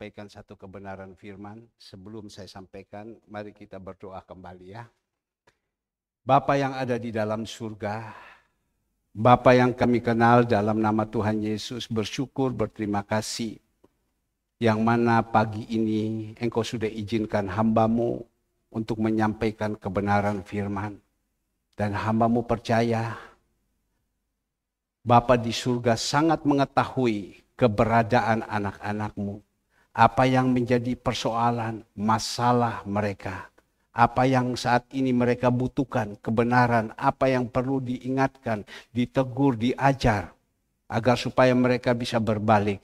menyampaikan satu kebenaran firman. Sebelum saya sampaikan, mari kita berdoa kembali ya. Bapa yang ada di dalam surga, Bapa yang kami kenal dalam nama Tuhan Yesus, bersyukur, berterima kasih. Yang mana pagi ini Engkau sudah izinkan hamba-Mu untuk menyampaikan kebenaran firman. Dan hamba-Mu percaya, Bapa di surga sangat mengetahui keberadaan anak-anak-Mu. Apa yang menjadi persoalan, masalah mereka. Apa yang saat ini mereka butuhkan, kebenaran, apa yang perlu diingatkan, ditegur, diajar. Agar supaya mereka bisa berbalik.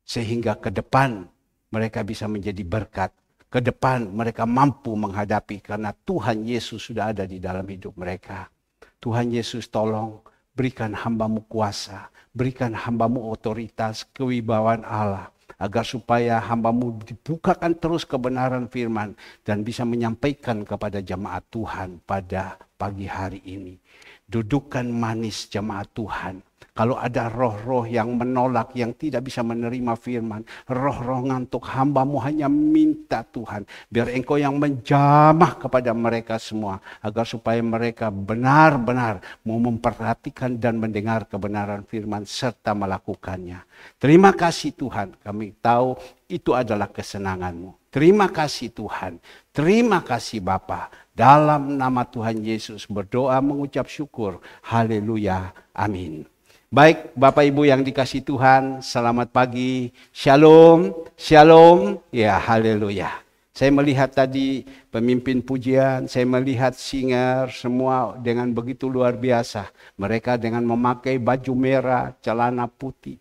Sehingga ke depan mereka bisa menjadi berkat. Ke depan mereka mampu menghadapi karena Tuhan Yesus sudah ada di dalam hidup mereka. Tuhan Yesus tolong berikan hamba-Mu kuasa. Berikan hamba-Mu otoritas, kewibawaan Allah. Agar supaya hamba-Mu dibukakan terus kebenaran firman. Dan bisa menyampaikan kepada jemaat Tuhan pada pagi hari ini. Dudukkan manis jemaat Tuhan. Kalau ada roh-roh yang menolak, yang tidak bisa menerima firman. Roh-roh ngantuk, hamba-Mu hanya minta Tuhan. Biar Engkau yang menjamah kepada mereka semua. Agar supaya mereka benar-benar mau memperhatikan dan mendengar kebenaran firman serta melakukannya. Terima kasih Tuhan, kami tahu itu adalah kesenangan-Mu. Terima kasih Tuhan, terima kasih Bapa. Dalam nama Tuhan Yesus berdoa mengucap syukur. Haleluya, amin. Baik Bapak Ibu yang dikasih Tuhan, selamat pagi, shalom, shalom, ya haleluya. Saya melihat tadi pemimpin pujian, saya melihat singer, semua dengan begitu luar biasa. Mereka dengan memakai baju merah, celana putih,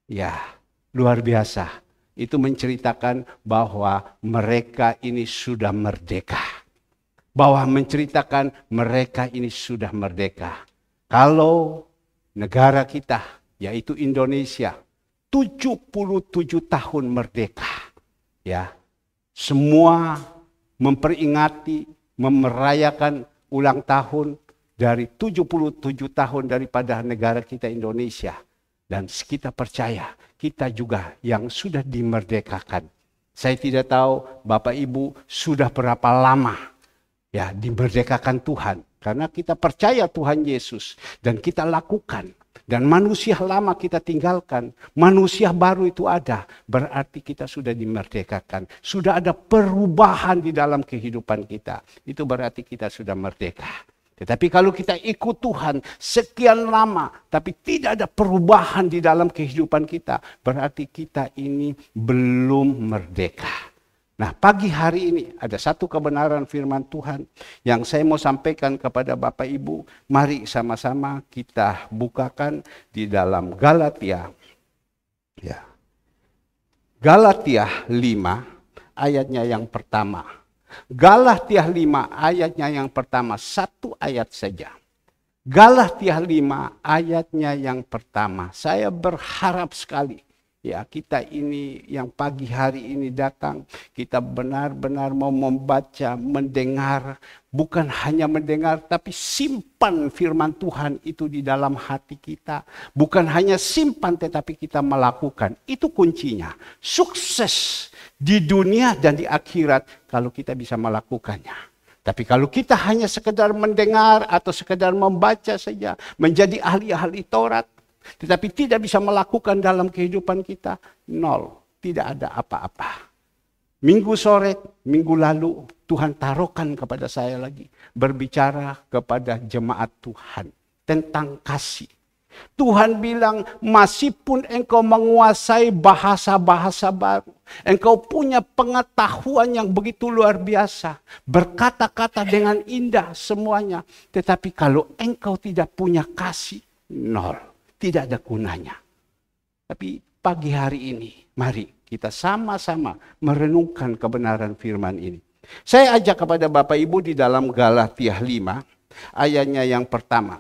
ya luar biasa. Itu menceritakan bahwa mereka ini sudah merdeka. Bahwa menceritakan mereka ini sudah merdeka. Kalau negara kita, yaitu Indonesia, 77 tahun merdeka. Ya, semua memperingati, merayakan ulang tahun dari 77 tahun daripada negara kita Indonesia. Dan kita percaya, kita juga yang sudah dimerdekakan. Saya tidak tahu Bapak Ibu sudah berapa lama ya dimerdekakan Tuhan. Karena kita percaya Tuhan Yesus dan kita lakukan. Dan manusia lama kita tinggalkan. Manusia baru itu ada. Berarti kita sudah dimerdekakan. Sudah ada perubahan di dalam kehidupan kita. Itu berarti kita sudah merdeka. Tetapi kalau kita ikut Tuhan sekian lama. Tapi tidak ada perubahan di dalam kehidupan kita. Berarti kita ini belum merdeka. Nah pagi hari ini ada satu kebenaran firman Tuhan yang saya mau sampaikan kepada Bapak Ibu. Mari sama-sama kita bukakan di dalam Galatia. Ya. Galatia 5 ayatnya yang pertama. Galatia 5 ayatnya yang pertama, satu ayat saja. Galatia 5 ayatnya yang pertama. Saya berharap sekali. Ya, kita ini yang pagi hari ini datang, kita benar-benar mau membaca, mendengar, bukan hanya mendengar, tapi simpan firman Tuhan itu di dalam hati kita. Bukan hanya simpan, tetapi kita melakukan. Itu kuncinya. Sukses di dunia dan di akhirat kalau kita bisa melakukannya. Tapi kalau kita hanya sekedar mendengar atau sekedar membaca saja, menjadi ahli-ahli Taurat, tetapi tidak bisa melakukan dalam kehidupan kita, nol. Tidak ada apa-apa. Minggu sore, minggu lalu, Tuhan taruhkan kepada saya lagi. Berbicara kepada jemaat Tuhan tentang kasih. Tuhan bilang, masih pun engkau menguasai bahasa-bahasa baru. Engkau punya pengetahuan yang begitu luar biasa. Berkata-kata dengan indah semuanya. Tetapi kalau engkau tidak punya kasih, nol. Tidak ada gunanya. Tapi pagi hari ini, mari kita sama-sama merenungkan kebenaran firman ini. Saya ajak kepada Bapak Ibu di dalam Galatia 5, ayatnya yang pertama.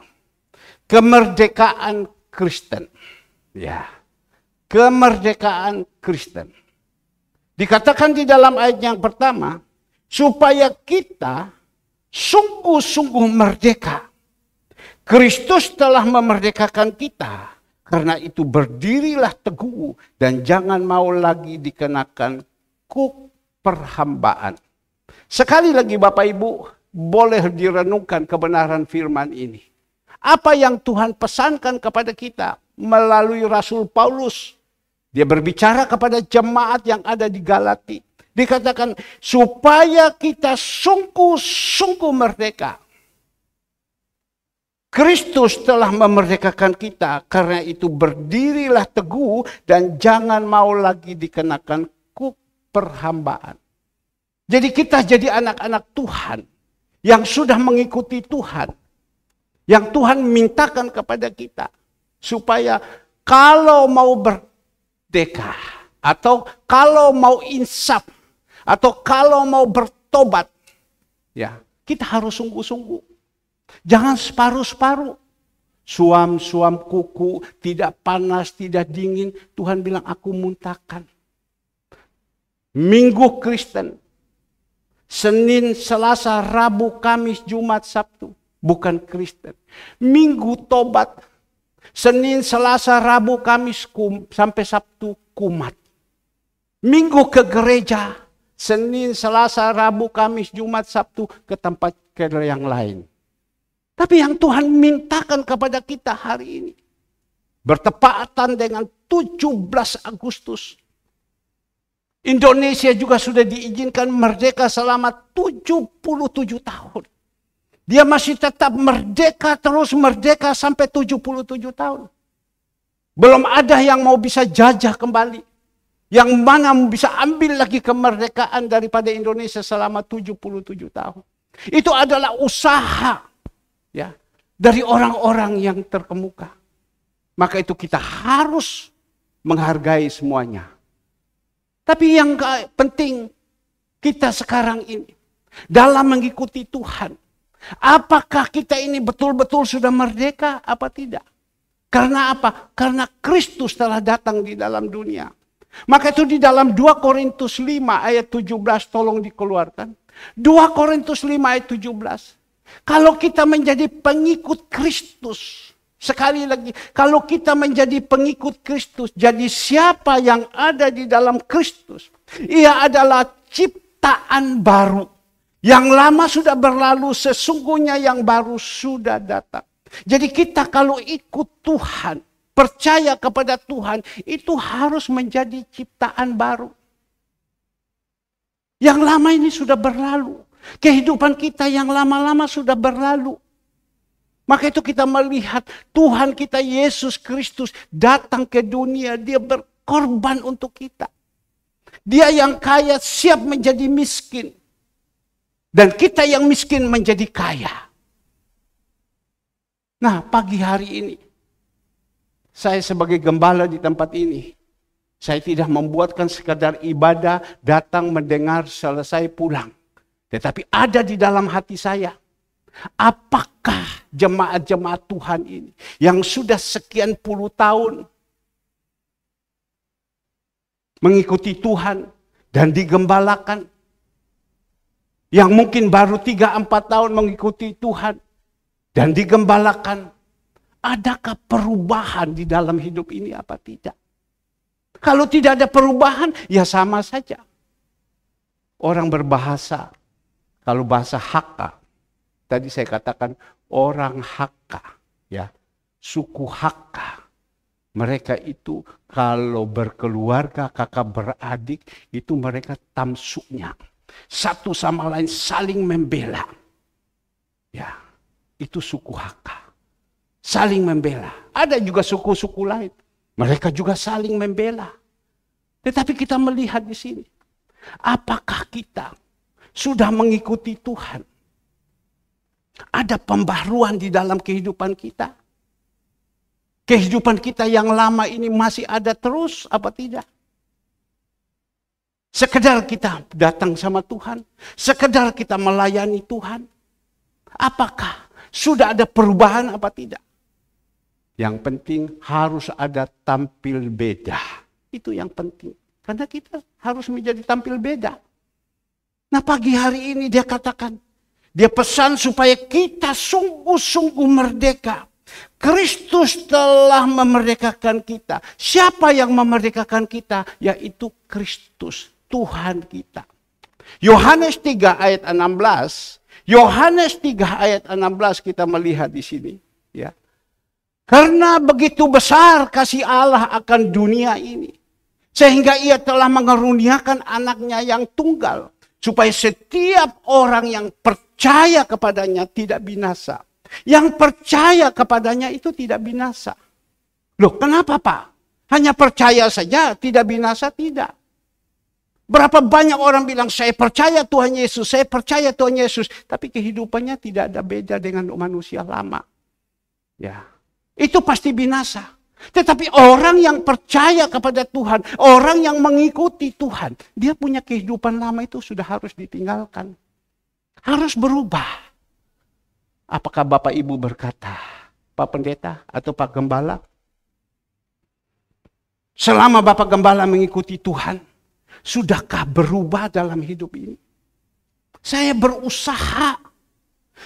Kemerdekaan Kristen. Ya, kemerdekaan Kristen. Dikatakan di dalam ayat yang pertama, supaya kita sungguh-sungguh merdeka. Kristus telah memerdekakan kita. Karena itu berdirilah teguh dan jangan mau lagi dikenakan kuk perhambaan. Sekali lagi Bapak Ibu, boleh direnungkan kebenaran firman ini. Apa yang Tuhan pesankan kepada kita melalui Rasul Paulus. Dia berbicara kepada jemaat yang ada di Galati. Dikatakan supaya kita sungguh-sungguh merdeka. Kristus telah memerdekakan kita, karena itu berdirilah teguh dan jangan mau lagi dikenakan kuk perhambaan. Jadi kita jadi anak-anak Tuhan yang sudah mengikuti Tuhan. Yang Tuhan mintakan kepada kita. Supaya kalau mau merdeka, atau kalau mau insaf, atau kalau mau bertobat, ya kita harus sungguh-sungguh. Jangan separuh-separuh. Suam-suam kuku, tidak panas, tidak dingin. Tuhan bilang, aku muntahkan. Minggu Kristen. Senin, Selasa, Rabu, Kamis, Jumat, Sabtu. Bukan Kristen. Minggu tobat. Senin, Selasa, Rabu, Kamis, sampai Sabtu, kumat. Minggu ke gereja. Senin, Selasa, Rabu, Kamis, Jumat, Sabtu, ke tempat yang lain. Tapi yang Tuhan mintakan kepada kita hari ini. Bertepatan dengan 17 Agustus. Indonesia juga sudah diizinkan merdeka selama 77 tahun. Dia masih tetap merdeka, terus merdeka sampai 77 tahun. Belum ada yang mau bisa jajah kembali. Yang mana bisa ambil lagi kemerdekaan daripada Indonesia selama 77 tahun. Itu adalah usaha. Ya, dari orang-orang yang terkemuka. Maka itu kita harus menghargai semuanya. Tapi yang penting kita sekarang ini dalam mengikuti Tuhan. Apakah kita ini betul-betul sudah merdeka apa tidak? Karena apa? Karena Kristus telah datang di dalam dunia. Maka itu di dalam 2 Korintus 5 ayat 17 tolong dikeluarkan. 2 Korintus 5 ayat 17. Kalau kita menjadi pengikut Kristus, sekali lagi, kalau kita menjadi pengikut Kristus, jadi siapa yang ada di dalam Kristus? Ia adalah ciptaan baru. Yang lama sudah berlalu, sesungguhnya yang baru sudah datang. Jadi kita kalau ikut Tuhan, percaya kepada Tuhan, itu harus menjadi ciptaan baru. Yang lama ini sudah berlalu. Kehidupan kita yang lama-lama sudah berlalu. Maka itu kita melihat Tuhan kita Yesus Kristus datang ke dunia. Dia berkorban untuk kita. Dia yang kaya siap menjadi miskin. Dan kita yang miskin menjadi kaya. Nah, pagi hari ini saya sebagai gembala di tempat ini, saya tidak membuatkan sekadar ibadah, datang mendengar selesai pulang. Tetapi ada di dalam hati saya, apakah jemaat-jemaat Tuhan ini yang sudah sekian puluh tahun mengikuti Tuhan dan digembalakan, yang mungkin baru 3-4 tahun mengikuti Tuhan dan digembalakan, adakah perubahan di dalam hidup ini apa tidak? Kalau tidak ada perubahan, ya sama saja. Orang berbahasa, kalau bahasa Hakka, tadi saya katakan orang Hakka, ya, suku Hakka. Mereka itu kalau berkeluarga, kakak beradik, itu mereka tamsuknya. Satu sama lain saling membela. Ya, itu suku Hakka. Saling membela. Ada juga suku-suku lain. Mereka juga saling membela. Tetapi kita melihat di sini. Apakah kita sudah mengikuti Tuhan? Ada pembaruan di dalam kehidupan kita? Kehidupan kita yang lama ini masih ada terus apa tidak? Sekedar kita datang sama Tuhan. Sekedar kita melayani Tuhan. Apakah sudah ada perubahan apa tidak? Yang penting harus ada tampil beda. Itu yang penting. Karena kita harus menjadi tampil beda. Nah, pagi hari ini dia katakan, dia pesan supaya kita sungguh-sungguh merdeka. Kristus telah memerdekakan kita. Siapa yang memerdekakan kita? Yaitu Kristus, Tuhan kita. Yohanes 3 ayat 16. Yohanes 3 ayat 16 kita melihat di sini. Ya. Karena begitu besar kasih Allah akan dunia ini. Sehingga ia telah mengaruniakan anaknya yang tunggal. Supaya setiap orang yang percaya kepadanya tidak binasa. Yang percaya kepadanya itu tidak binasa. Loh, kenapa Pak? Hanya percaya saja, tidak binasa? Tidak. Berapa banyak orang bilang, saya percaya Tuhan Yesus, saya percaya Tuhan Yesus. Tapi kehidupannya tidak ada beda dengan manusia lama. Ya, itu pasti binasa. Tetapi orang yang percaya kepada Tuhan, orang yang mengikuti Tuhan, dia punya kehidupan lama itu sudah harus ditinggalkan. Harus berubah. Apakah Bapak Ibu berkata, Pak Pendeta atau Pak Gembala, selama Bapak Gembala mengikuti Tuhan, sudahkah berubah dalam hidup ini? Saya berusaha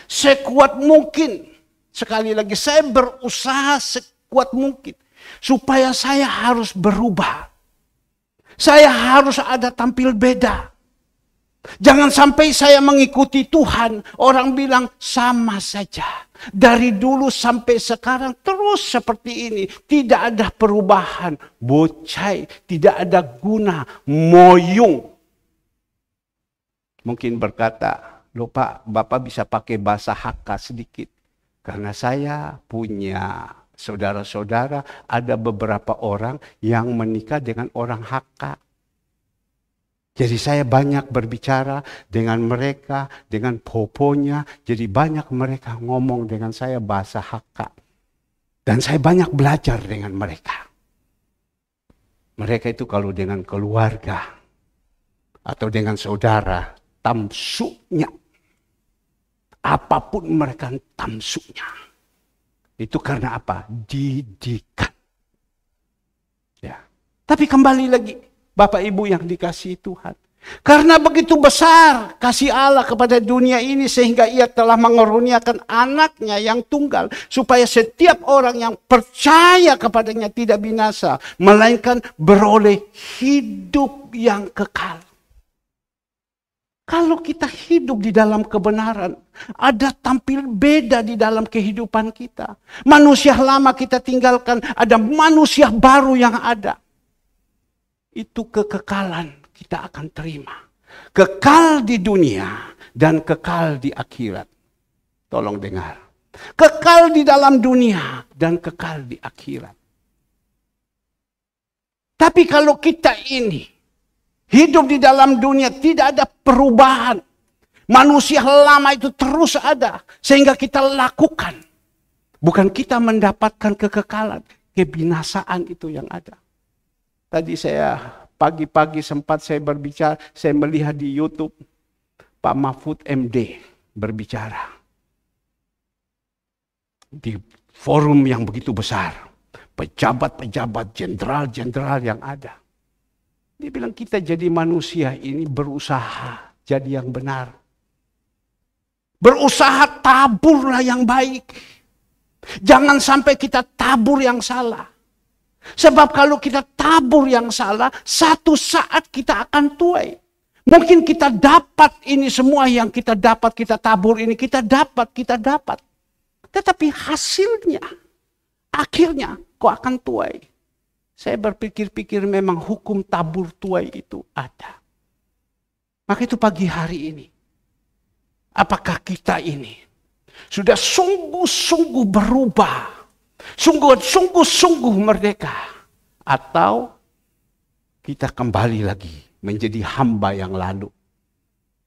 sekuat mungkin. Sekali lagi, saya berusaha sekuat mungkin. Supaya saya harus berubah. Saya harus ada tampil beda. Jangan sampai saya mengikuti Tuhan, orang bilang sama saja. Dari dulu sampai sekarang terus seperti ini. Tidak ada perubahan, bocai, tidak ada guna, moyung. Mungkin berkata, loh Pak, Bapak bisa pakai bahasa Hakka sedikit. Karena saya punya saudara-saudara, ada beberapa orang yang menikah dengan orang Hakka. Jadi saya banyak berbicara dengan mereka, dengan poponya. Jadi banyak mereka ngomong dengan saya bahasa Hakka. Dan saya banyak belajar dengan mereka. Mereka itu kalau dengan keluarga atau dengan saudara, tamsuknya. Apapun mereka tamsuknya. Itu karena apa? Didikan. Ya. Tapi kembali lagi. Bapak Ibu yang dikasihi Tuhan. Karena begitu besar kasih Allah kepada dunia ini sehingga ia telah mengaruniakan anaknya yang tunggal. Supaya setiap orang yang percaya kepadanya tidak binasa. Melainkan beroleh hidup yang kekal. Kalau kita hidup di dalam kebenaran, ada tampil beda di dalam kehidupan kita. Manusia lama kita tinggalkan, ada manusia baru yang ada. Itu kekekalan kita akan terima. Kekal di dunia dan kekal di akhirat. Tolong dengar. Kekal di dalam dunia dan kekal di akhirat. Tapi kalau kita ini hidup di dalam dunia tidak ada perubahan. Manusia lama itu terus ada sehingga kita lakukan. Bukan kita mendapatkan kekekalan, kebinasaan itu yang ada. Tadi saya pagi-pagi sempat saya berbicara, saya melihat di YouTube Pak Mahfud MD berbicara. Di forum yang begitu besar, pejabat-pejabat, jenderal-jenderal yang ada. Dia bilang kita jadi manusia ini berusaha jadi yang benar. Berusaha taburlah yang baik. Jangan sampai kita tabur yang salah. Sebab kalau kita tabur yang salah, satu saat kita akan tuai. Mungkin kita dapat ini semua yang kita dapat, kita tabur ini, kita dapat. Tetapi hasilnya, akhirnya kau akan tuai. Saya berpikir-pikir memang hukum tabur tuai itu ada. Maka itu pagi hari ini, apakah kita ini sudah sungguh-sungguh berubah? Sungguh-sungguh merdeka. Atau kita kembali lagi menjadi hamba yang lalu.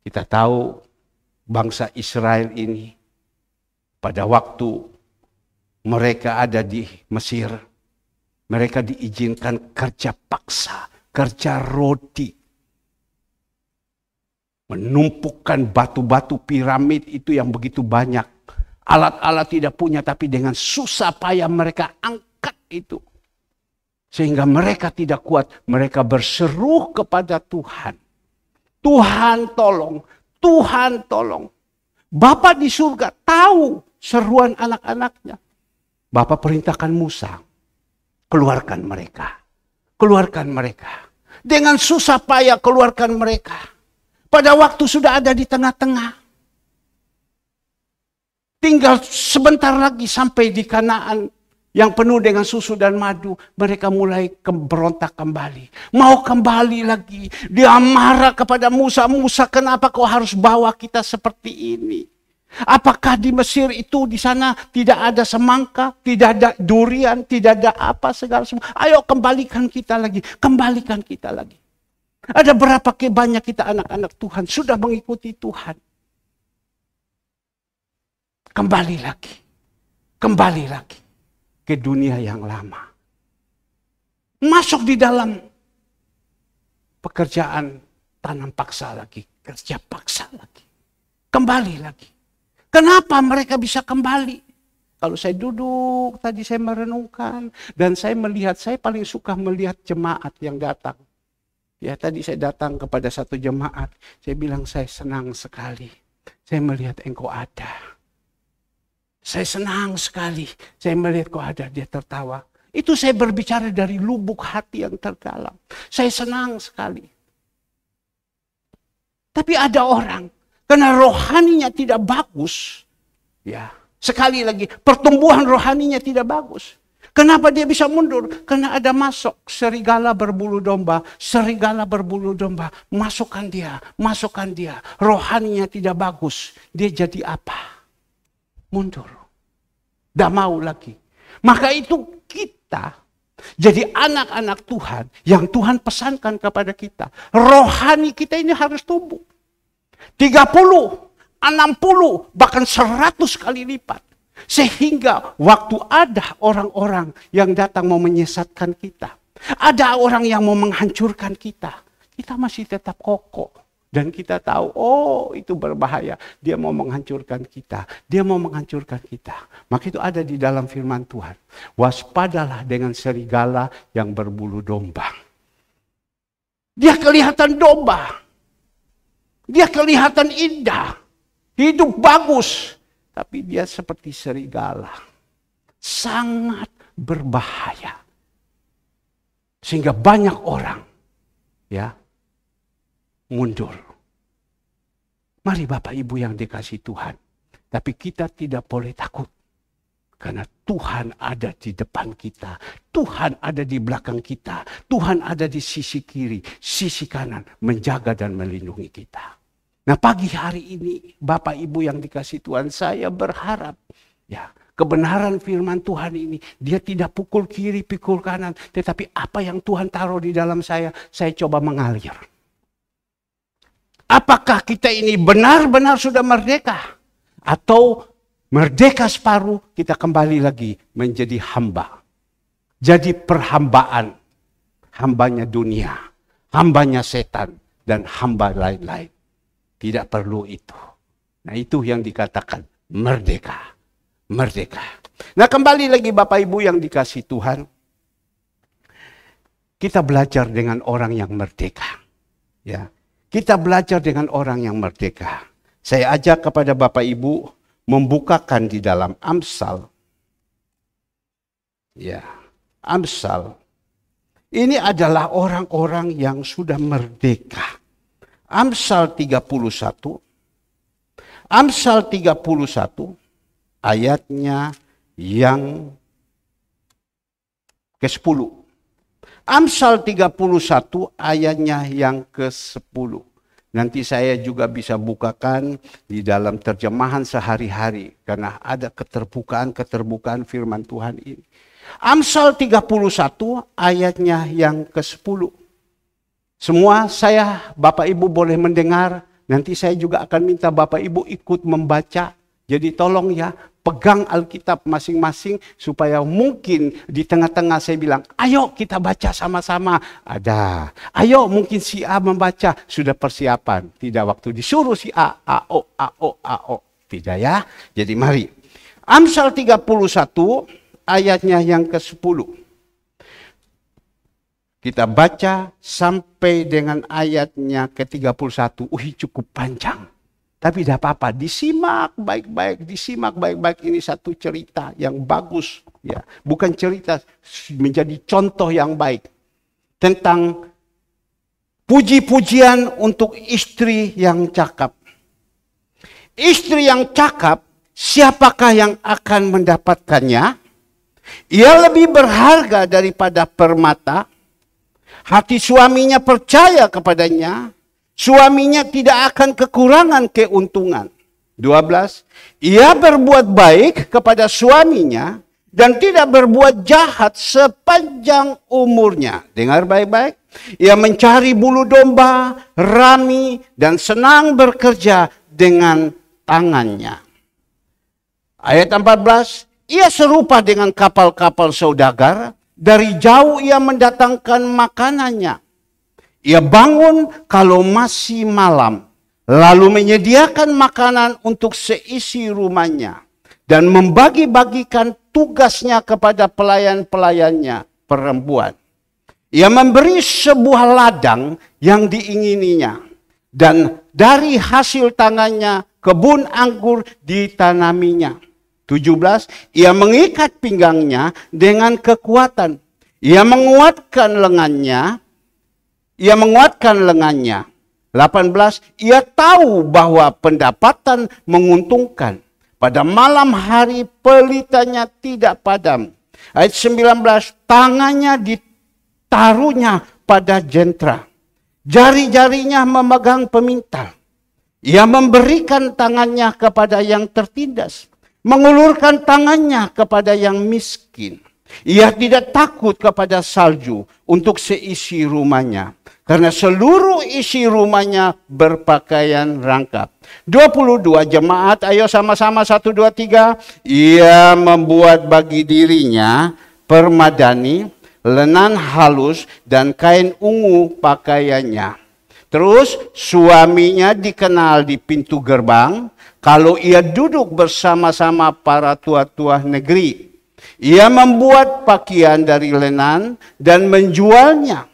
Kita tahu bangsa Israel ini pada waktu mereka ada di Mesir, mereka diizinkan kerja paksa, kerja roti. Menumpukan batu-batu piramid itu yang begitu banyak. Alat-alat tidak punya, tapi dengan susah payah mereka angkat itu. Sehingga mereka tidak kuat. Mereka berseru kepada Tuhan. Tuhan tolong. Tuhan tolong. Bapa di surga tahu seruan anak-anaknya. Bapa perintahkan Musa, keluarkan mereka. Keluarkan mereka. Dengan susah payah keluarkan mereka. Pada waktu sudah ada di tengah-tengah. Tinggal sebentar lagi sampai di Kanaan yang penuh dengan susu dan madu. Mereka mulai berontak kembali. Mau kembali lagi. Dia marah kepada Musa. Musa, kenapa kau harus bawa kita seperti ini? Apakah di Mesir itu di sana tidak ada semangka, tidak ada durian, tidak ada apa segala semua. Ayo kembalikan kita lagi, kembalikan kita lagi. Ada berapa banyak kita anak-anak Tuhan sudah mengikuti Tuhan. Kembali lagi ke dunia yang lama. Masuk di dalam pekerjaan tanam paksa lagi, kerja paksa lagi. Kembali lagi. Kenapa mereka bisa kembali? Kalau saya duduk, tadi saya merenungkan. Dan saya melihat, saya paling suka melihat jemaat yang datang. Ya, tadi saya datang kepada satu jemaat. Saya bilang, saya senang sekali. Saya melihat engkau ada. Saya senang sekali. Saya melihat kau ada, dia tertawa. Itu saya berbicara dari lubuk hati yang terdalam. Saya senang sekali. Tapi ada orang, karena rohaninya tidak bagus, ya. Sekali lagi, pertumbuhan rohaninya tidak bagus. Kenapa dia bisa mundur? Karena ada masuk serigala berbulu domba, masukkan dia. Rohaninya tidak bagus. Dia jadi apa? Mundur. Tidak mau lagi. Maka itu kita jadi anak-anak Tuhan yang Tuhan pesankan kepada kita. Rohani kita ini harus tumbuh. 30, 60, bahkan 100 kali lipat. Sehingga waktu ada orang-orang yang datang mau menyesatkan kita. Ada orang yang mau menghancurkan kita. Kita masih tetap kokoh. Dan kita tahu, oh itu berbahaya. Dia mau menghancurkan kita. Maka itu ada di dalam firman Tuhan. Waspadalah dengan serigala yang berbulu domba. Dia kelihatan domba. Dia kelihatan indah, hidup bagus, tapi dia seperti serigala, sangat berbahaya. Sehingga banyak orang ya mundur. Mari Bapak Ibu yang dikasihi Tuhan, tapi kita tidak boleh takut. Karena Tuhan ada di depan kita, Tuhan ada di belakang kita, Tuhan ada di sisi kiri, sisi kanan, menjaga dan melindungi kita. Nah pagi hari ini, Bapak Ibu yang dikasihi Tuhan, saya berharap ya kebenaran firman Tuhan ini, dia tidak pukul kiri, pukul kanan, tetapi apa yang Tuhan taruh di dalam saya coba mengalir. Apakah kita ini benar-benar sudah merdeka? Atau merdeka separuh, kita kembali lagi menjadi hamba. Jadi perhambaan. Hambanya dunia, hambanya setan, dan hamba lain-lain. Tidak perlu itu. Nah itu yang dikatakan merdeka. Merdeka. Nah kembali lagi Bapak Ibu yang dikasihi Tuhan. Kita belajar dengan orang yang merdeka. Ya, kita belajar dengan orang yang merdeka. Saya ajak kepada Bapak Ibu membukakan di dalam Amsal. Ya, Amsal. Ini adalah orang-orang yang sudah merdeka. Amsal 31. Amsal 31 ayatnya yang ke-10. Amsal 31 ayatnya yang ke-10. Nanti saya juga bisa bukakan di dalam terjemahan sehari-hari. Karena ada keterbukaan firman Tuhan ini. Amsal 31 ayatnya yang ke-10. Semua Bapak Ibu boleh mendengar. Nanti saya juga akan minta Bapak Ibu ikut membaca. Jadi tolong ya, pegang Alkitab masing-masing. Supaya mungkin di tengah-tengah saya bilang, ayo kita baca sama-sama. Ada. Ayo mungkin si A membaca. Sudah persiapan. Tidak waktu disuruh si A. A-O. Tidak ya. Jadi mari. Amsal 31 ayatnya yang ke-10. Kita baca sampai dengan ayatnya ke-31. Cukup panjang. Tapi tidak apa-apa, disimak baik-baik, disimak baik-baik. Ini satu cerita yang bagus, ya. Bukan cerita, menjadi contoh yang baik tentang puji-pujian untuk istri yang cakap. Istri yang cakap, siapakah yang akan mendapatkannya? Ia lebih berharga daripada permata. Hati suaminya percaya kepadanya. Suaminya tidak akan kekurangan keuntungan. 12. Ia berbuat baik kepada suaminya dan tidak berbuat jahat sepanjang umurnya. Dengar baik-baik. Ia mencari bulu domba, rami, dan senang bekerja dengan tangannya. Ayat 14. Ia serupa dengan kapal-kapal saudagar. Dari jauh ia mendatangkan makanannya. Ia bangun kalau masih malam, lalu menyediakan makanan untuk seisi rumahnya, dan membagi-bagikan tugasnya kepada pelayan-pelayannya perempuan. Ia memberi sebuah ladang yang diingininya, dan dari hasil tangannya kebun anggur ditanaminya. 17. Ia mengikat pinggangnya dengan kekuatan. Ia menguatkan lengannya. 18. Ia tahu bahwa pendapatan menguntungkan. Pada malam hari pelitanya tidak padam. Ayat 19. Tangannya ditaruhnya pada jentera. Jari-jarinya memegang pemintal. Ia memberikan tangannya kepada yang tertindas. Mengulurkan tangannya kepada yang miskin. Ia tidak takut kepada salju untuk seisi rumahnya. Karena seluruh isi rumahnya berpakaian rangkap. 22 jemaat, ayo sama-sama 1, 2, 3. Ia membuat bagi dirinya permadani, lenan halus, dan kain ungu pakaiannya. Terus suaminya dikenal di pintu gerbang kalau ia duduk bersama-sama para tua-tua negeri. Ia membuat pakaian dari lenan dan menjualnya.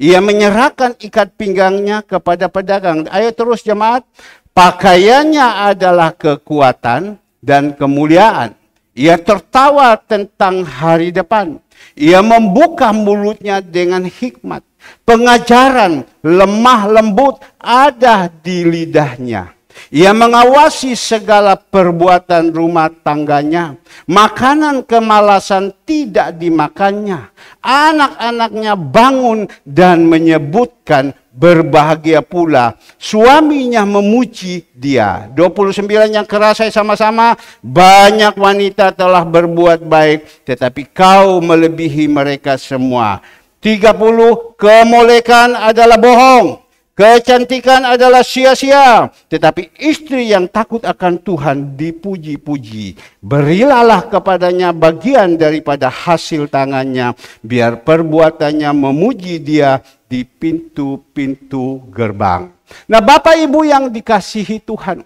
Ia menyerahkan ikat pinggangnya kepada pedagang. Ayo terus jemaat. Pakaiannya adalah kekuatan dan kemuliaan. Ia tertawa tentang hari depan. Ia membuka mulutnya dengan hikmat. Pengajaran lemah lembut ada di lidahnya. Ia mengawasi segala perbuatan rumah tangganya. Makanan kemalasan tidak dimakannya. Anak-anaknya bangun dan menyebutkan berbahagia pula. Suaminya memuji dia. 29 yang kerasai sama-sama. Banyak wanita telah berbuat baik, tetapi kau melebihi mereka semua. 30. Kemolekan adalah bohong. Kecantikan adalah sia-sia, tetapi istri yang takut akan Tuhan dipuji-puji. Berilah kepadanya bagian daripada hasil tangannya, biar perbuatannya memuji dia di pintu-pintu gerbang. Nah, Bapak Ibu yang dikasihi Tuhan,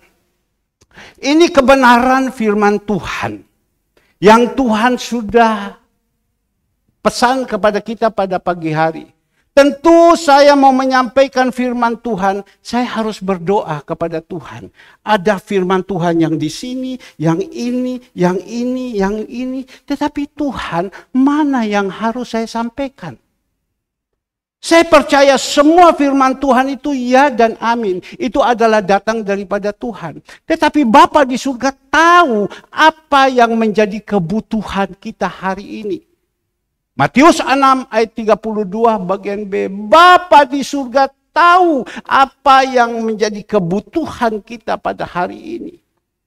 ini kebenaran firman Tuhan yang Tuhan sudah pesan kepada kita pada pagi hari. Tentu saya mau menyampaikan firman Tuhan, saya harus berdoa kepada Tuhan. Ada firman Tuhan yang di sini, yang ini, yang ini, yang ini. Tetapi Tuhan, mana yang harus saya sampaikan? Saya percaya semua firman Tuhan itu ya dan amin. Itu adalah datang daripada Tuhan. Tetapi Bapa di surga tahu apa yang menjadi kebutuhan kita hari ini. Matius 6 ayat 32 bagian B. Bapa di surga tahu apa yang menjadi kebutuhan kita pada hari ini.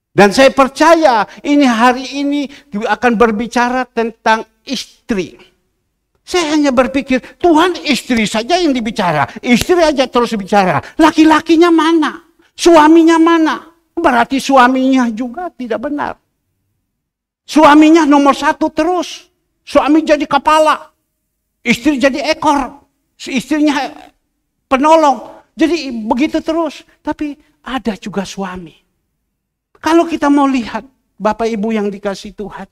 Dan saya percaya ini hari ini akan berbicara tentang istri. Saya hanya berpikir, Tuhan istri saja yang dibicara. Istri aja terus bicara. Laki-lakinya mana? Suaminya mana? Berarti suaminya juga tidak benar. Suaminya nomor 1 terus. Suami jadi kepala, istri jadi ekor, istrinya penolong. Jadi begitu terus, tapi ada juga suami. Kalau kita mau lihat, Bapak Ibu yang dikasih Tuhan,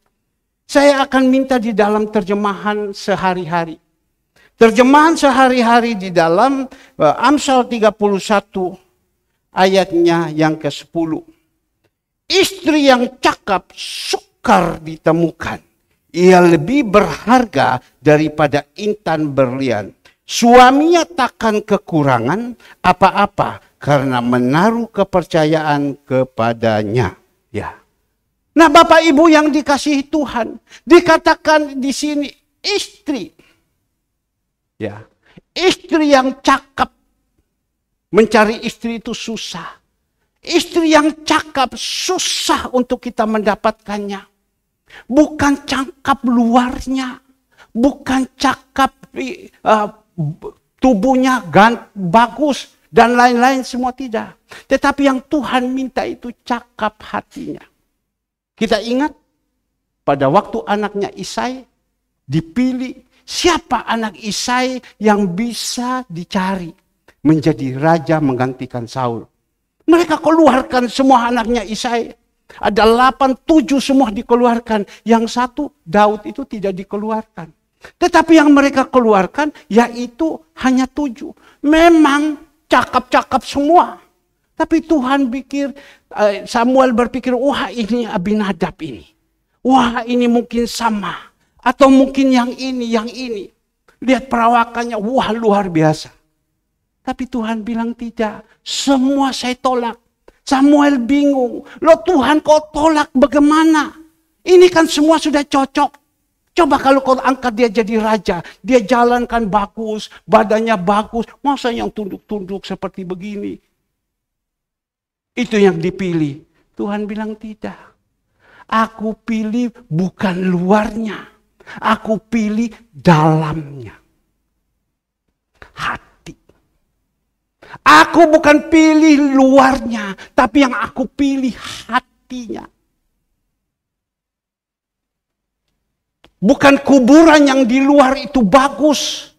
saya akan minta di dalam terjemahan sehari-hari. Terjemahan sehari-hari di dalam Amsal 31 ayatnya yang ke-10. Istri yang cakap sukar ditemukan. Ia lebih berharga daripada intan berlian. Suaminya takkan kekurangan apa-apa karena menaruh kepercayaan kepadanya. Ya. Nah, Bapak Ibu yang dikasihi Tuhan, dikatakan di sini istri. Ya. Istri yang cakap. Mencari istri itu susah. Istri yang cakap susah untuk kita mendapatkannya. Bukan cakap luarnya. Bukan cakap tubuhnya bagus dan lain-lain, semua tidak. Tetapi yang Tuhan minta itu cakap hatinya. Kita ingat pada waktu anaknya Isai dipilih, siapa anak Isai yang bisa dicari menjadi raja menggantikan Saul? Mereka keluarkan semua anaknya Isai. Ada 8, 7 semua dikeluarkan. Yang satu Daud itu tidak dikeluarkan. Tetapi yang mereka keluarkan yaitu hanya 7. Memang cakap-cakap semua. Tapi Tuhan Samuel berpikir, wah ini Abinadab ini. Wah ini mungkin sama. Atau mungkin yang ini. Lihat perawakannya, wah luar biasa. Tapi Tuhan bilang tidak. Semua saya tolak. Samuel bingung. Loh Tuhan kau tolak bagaimana? Ini kan semua sudah cocok. Coba kalau kau angkat dia jadi raja. Dia jalankan bagus. Badannya bagus. Masa yang tunduk-tunduk seperti begini? Itu yang dipilih. Tuhan bilang tidak. Aku pilih bukan luarnya. Aku pilih dalamnya. Hati. Aku bukan pilih luarnya. Tapi yang aku pilih hatinya. Bukan kuburan yang di luar itu bagus.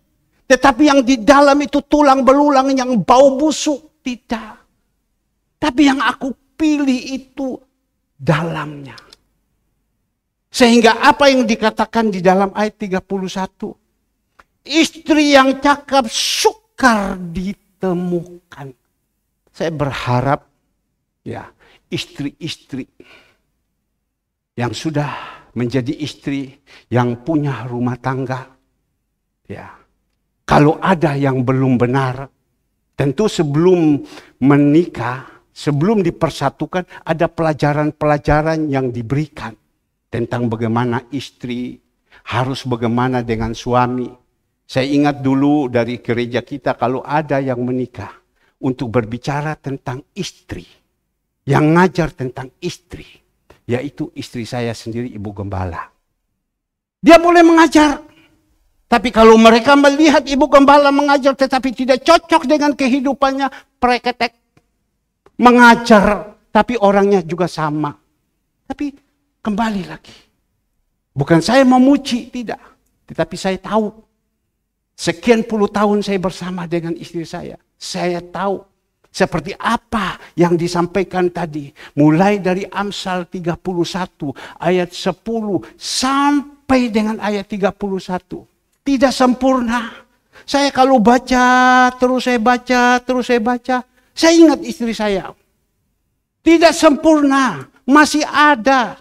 Tetapi yang di dalam itu tulang belulang yang bau busuk. Tidak. Tapi yang aku pilih itu dalamnya. Sehingga apa yang dikatakan di dalam ayat 31. Istri yang cakap sukar ditemukan. Saya berharap ya istri-istri yang sudah menjadi istri yang punya rumah tangga. Ya. Kalau ada yang belum benar, tentu sebelum menikah, sebelum dipersatukan, ada pelajaran-pelajaran yang diberikan tentang bagaimana istri harus bagaimana dengan suami. Saya ingat dulu dari gereja kita kalau ada yang menikah untuk berbicara tentang istri, yang ngajar tentang istri, yaitu istri saya sendiri, Ibu Gembala. Dia boleh mengajar, tapi kalau mereka melihat Ibu Gembala mengajar tetapi tidak cocok dengan kehidupannya, preketek mengajar, tapi orangnya juga sama. Tapi kembali lagi, bukan saya memuji, tidak, tetapi saya tahu. Sekian puluh tahun saya bersama dengan istri saya. Saya tahu seperti apa yang disampaikan tadi. Mulai dari Amsal 31 ayat 10 sampai dengan ayat 31. Tidak sempurna. Saya kalau baca, terus saya baca. Saya ingat istri saya. Tidak sempurna. Masih ada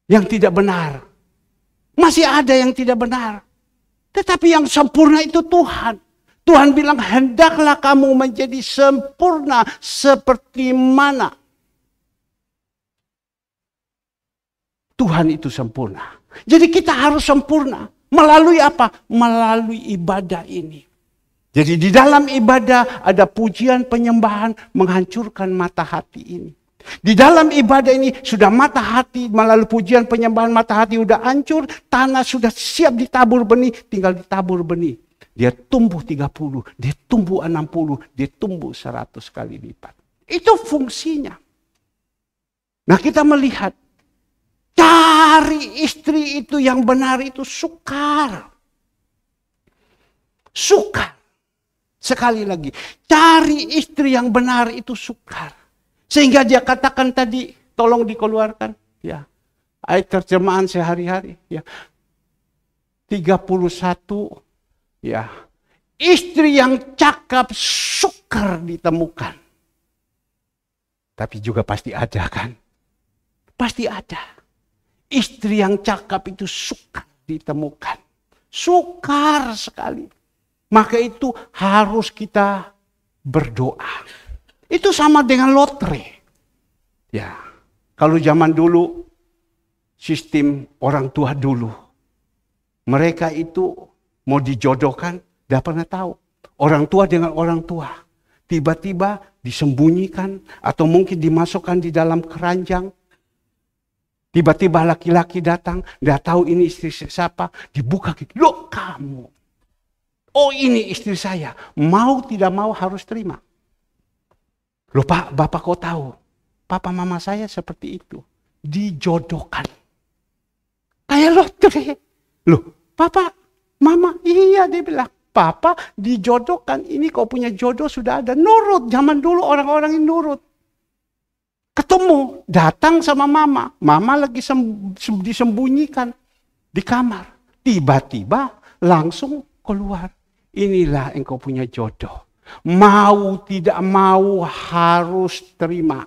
yang tidak benar. Masih ada yang tidak benar. Tetapi yang sempurna itu Tuhan. Tuhan bilang, hendaklah kamu menjadi sempurna seperti mana Tuhan itu sempurna. Jadi kita harus sempurna. Melalui apa? Melalui ibadah ini. Jadi di dalam ibadah ada pujian, penyembahan, menghancurkan mata hati ini. Di dalam ibadah ini sudah mata hati, melalui pujian, penyembahan, mata hati sudah hancur, tanah sudah siap ditabur benih, tinggal ditabur benih. Dia tumbuh 30, dia tumbuh 60, dia tumbuh 100 kali lipat. Itu fungsinya. Nah kita melihat, cari istri itu yang benar itu sukar. Sukar. Sekali lagi, cari istri yang benar itu sukar. Sehingga dia katakan tadi, tolong dikeluarkan. Ya, ayat terjemahan sehari-hari. Ya, 31. Ya, istri yang cakap sukar ditemukan. Tapi juga pasti ada kan? Pasti ada. Istri yang cakap itu sukar ditemukan. Sukar sekali. Maka itu harus kita berdoa. Itu sama dengan lotre. Ya, kalau zaman dulu, sistem orang tua dulu, mereka itu mau dijodohkan, tidak pernah tahu. Orang tua dengan orang tua. Tiba-tiba disembunyikan atau mungkin dimasukkan di dalam keranjang. Tiba-tiba laki-laki datang, tidak tahu ini istri siapa, dibuka gitu. Loh kamu, oh ini istri saya, mau tidak mau harus terima. Loh Pak, Bapak kok tahu? Papa mama saya seperti itu, dijodohkan. Kayak lotre. Loh, Papa, Mama, iya dia bilang. Papa dijodohkan, ini kau punya jodoh sudah ada. Nurut, zaman dulu orang-orang ini nurut. Ketemu, datang sama Mama. Mama lagi disembunyikan di kamar. Tiba-tiba langsung keluar. Inilah engkau punya jodoh. Mau tidak mau harus terima.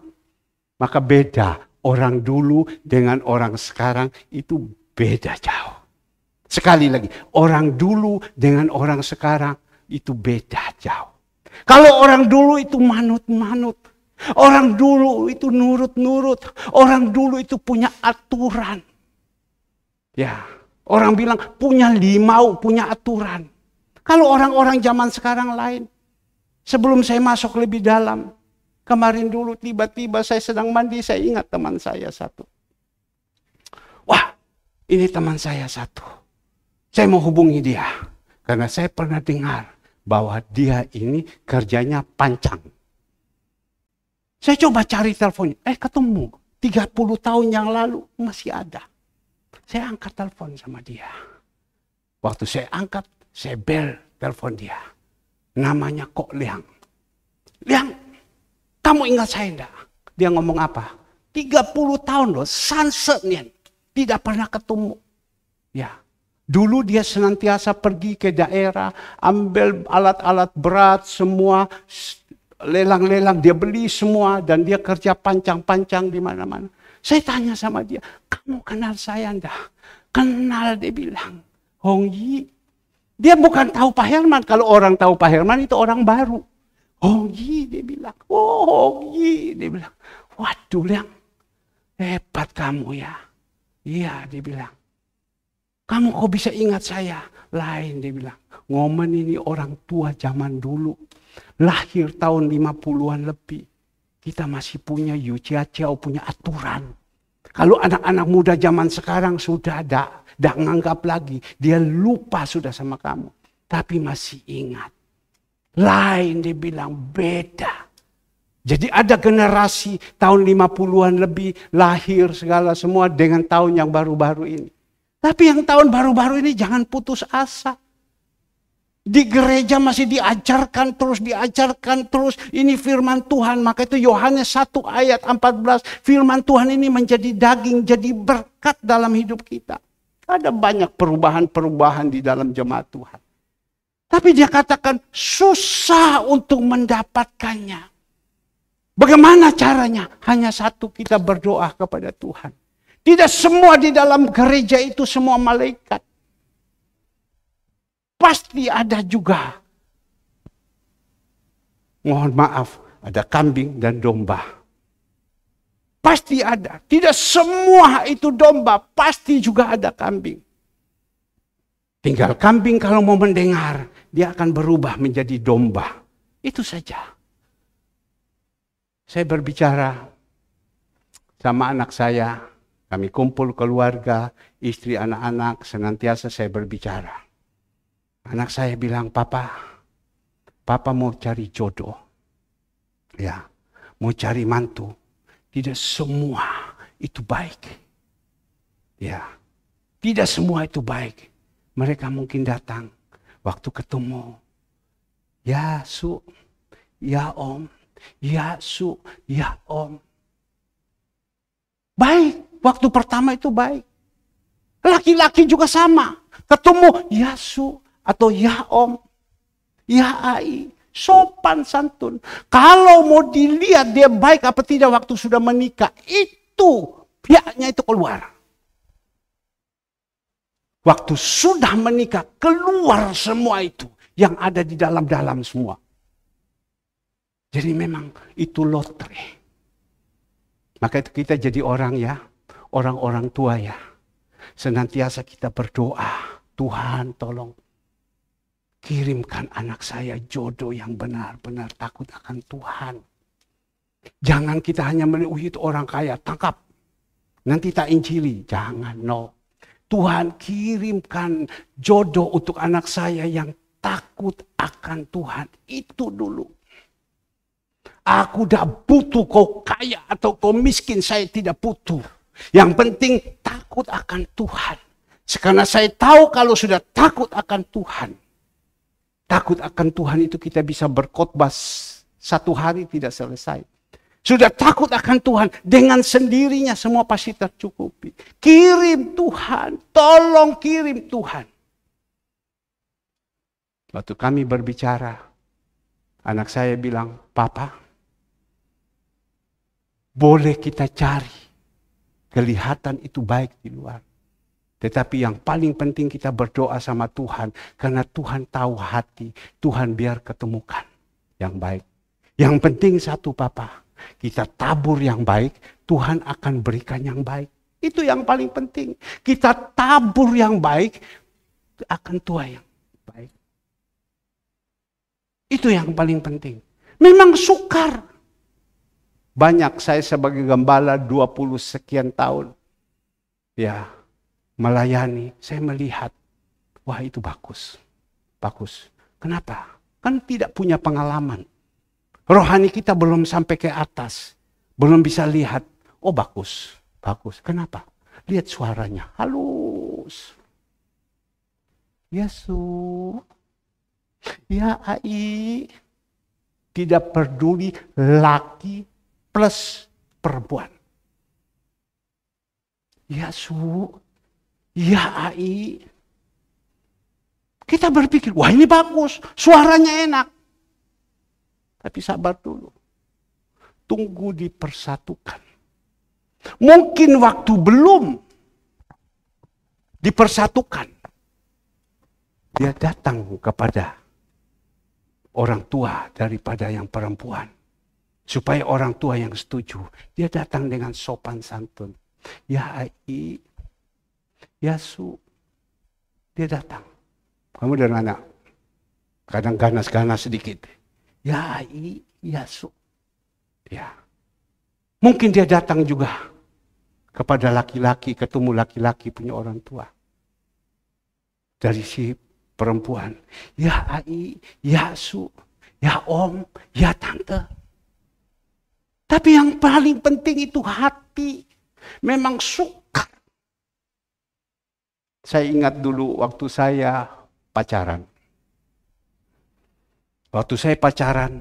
Maka beda orang dulu dengan orang sekarang itu beda jauh. Sekali lagi, orang dulu dengan orang sekarang itu beda jauh. Kalau orang dulu itu manut-manut, orang dulu itu nurut-nurut, orang dulu itu punya aturan. Ya, orang bilang punya limau, punya aturan. Kalau orang-orang zaman sekarang lain, sebelum saya masuk lebih dalam, kemarin dulu tiba-tiba saya sedang mandi, saya ingat teman saya satu. Wah, ini teman saya satu. Saya mau hubungi dia. Karena saya pernah dengar bahwa dia ini kerjanya pancang. Saya coba cari teleponnya. Ketemu. 30 tahun yang lalu masih ada. Saya angkat telepon sama dia. Waktu saya angkat, saya bel telepon dia. Namanya Kok Liang. Liang, kamu ingat saya enggak? Dia ngomong apa? 30 tahun loh, sunset nih. Tidak pernah ketemu. Ya. Dulu dia senantiasa pergi ke daerah, ambil alat-alat berat semua, lelang-lelang dia beli semua dan dia kerja pancang-pancang di mana-mana. Saya tanya sama dia, kamu kenal saya enggak? Kenal, dia bilang. Hong Yi. Dia bukan tahu Pak Herman, kalau orang tahu Pak Herman itu orang baru. Hong Yi, dia bilang. Oh Hong Yi, dia bilang. Waduh Liang, hebat kamu ya. Iya, dia bilang. Kamu kok bisa ingat saya? Lain, dia bilang. Ngomen ini orang tua zaman dulu. Lahir tahun 50-an lebih. Kita masih punya yuciacau, punya aturan. Kalau anak-anak muda zaman sekarang sudah tidak nganggap lagi. Dia lupa sudah sama kamu. Tapi masih ingat. Lain, dia bilang, beda. Jadi ada generasi tahun 50-an lebih lahir segala semua dengan tahun yang baru-baru ini. Tapi yang tahun baru-baru ini jangan putus asa. Di gereja masih diajarkan terus. Ini firman Tuhan. Maka itu Yohanes 1 ayat 14. Firman Tuhan ini menjadi daging, jadi berkat dalam hidup kita. Ada banyak perubahan-perubahan di dalam jemaat Tuhan. Tapi dia katakan susah untuk mendapatkannya. Bagaimana caranya? Hanya satu, kita berdoa kepada Tuhan. Tidak semua di dalam gereja itu semua malaikat. Pasti ada juga. Mohon maaf, ada kambing dan domba. Pasti ada. Tidak semua itu domba, pasti juga ada kambing. Tinggal kambing kalau mau mendengar, dia akan berubah menjadi domba. Itu saja. Saya berbicara sama anak saya. Kami kumpul keluarga, istri, anak-anak, senantiasa saya berbicara. Anak saya bilang, Papa mau cari jodoh. Ya, mau cari mantu. Tidak semua itu baik. Ya, tidak semua itu baik. Mereka mungkin datang, waktu ketemu. Ya, Su, ya Om, ya Su, ya Om. Baik. Waktu pertama itu baik. Laki-laki juga sama. Ketemu, ya Su, atau ya Om, ya Ai. Sopan santun. Kalau mau dilihat dia baik apa tidak waktu sudah menikah, itu pihaknya itu keluar. Waktu sudah menikah, keluar semua itu yang ada di dalam-dalam semua. Jadi memang itu lotre. Maka itu kita jadi orang ya, orang-orang tua ya. Senantiasa kita berdoa, Tuhan tolong kirimkan anak saya jodoh yang benar-benar takut akan Tuhan. Jangan kita hanya melihat, itu orang kaya, tangkap. Nanti tak injili. Jangan, no. Tuhan kirimkan jodoh untuk anak saya yang takut akan Tuhan. Itu dulu. Aku tidak butuh kau kaya atau kau miskin, saya tidak butuh. Yang penting takut akan Tuhan. Karena saya tahu kalau sudah takut akan Tuhan. Takut akan Tuhan itu kita bisa berkhotbah 1 hari tidak selesai. Sudah takut akan Tuhan, dengan sendirinya semua pasti tercukupi. Kirim Tuhan, tolong kirim Tuhan. Waktu kami berbicara, anak saya bilang, Papa, boleh kita cari. Kelihatan itu baik di luar. Tetapi yang paling penting kita berdoa sama Tuhan. Karena Tuhan tahu hati, Tuhan biar ketemukan yang baik. Yang penting satu Papa, kita tabur yang baik, Tuhan akan berikan yang baik. Itu yang paling penting. Kita tabur yang baik, akan Tuhan yang baik. Itu yang paling penting. Memang sukar. Banyak saya sebagai gembala 20 sekian tahun. Ya, melayani. Saya melihat, wah itu bagus. Bagus. Kenapa? Kan tidak punya pengalaman. Rohani kita belum sampai ke atas. Belum bisa lihat. Oh bagus. Bagus. Kenapa? Lihat suaranya. Halus. Yesus. Ya Ai. Tidak peduli laki plus perempuan. Yesus. Ya Ai. Kita berpikir, wah ini bagus. Suaranya enak. Tapi sabar dulu. Tunggu dipersatukan. Mungkin waktu belum dipersatukan. Dia datang kepada orang tua daripada yang perempuan. Supaya orang tua yang setuju. Dia datang dengan sopan santun. Ya Ai. Ya Su. Dia datang. Kamu dari mana? Kadang ganas-ganas sedikit. Ya Ai, ya Su. Ya. Mungkin dia datang juga kepada laki-laki, ketemu laki-laki punya orang tua. Dari si perempuan. Ya Ai, ya Su, ya Om, ya Tante. Tapi yang paling penting itu hati. Memang suka. Saya ingat dulu waktu saya pacaran. Waktu saya pacaran,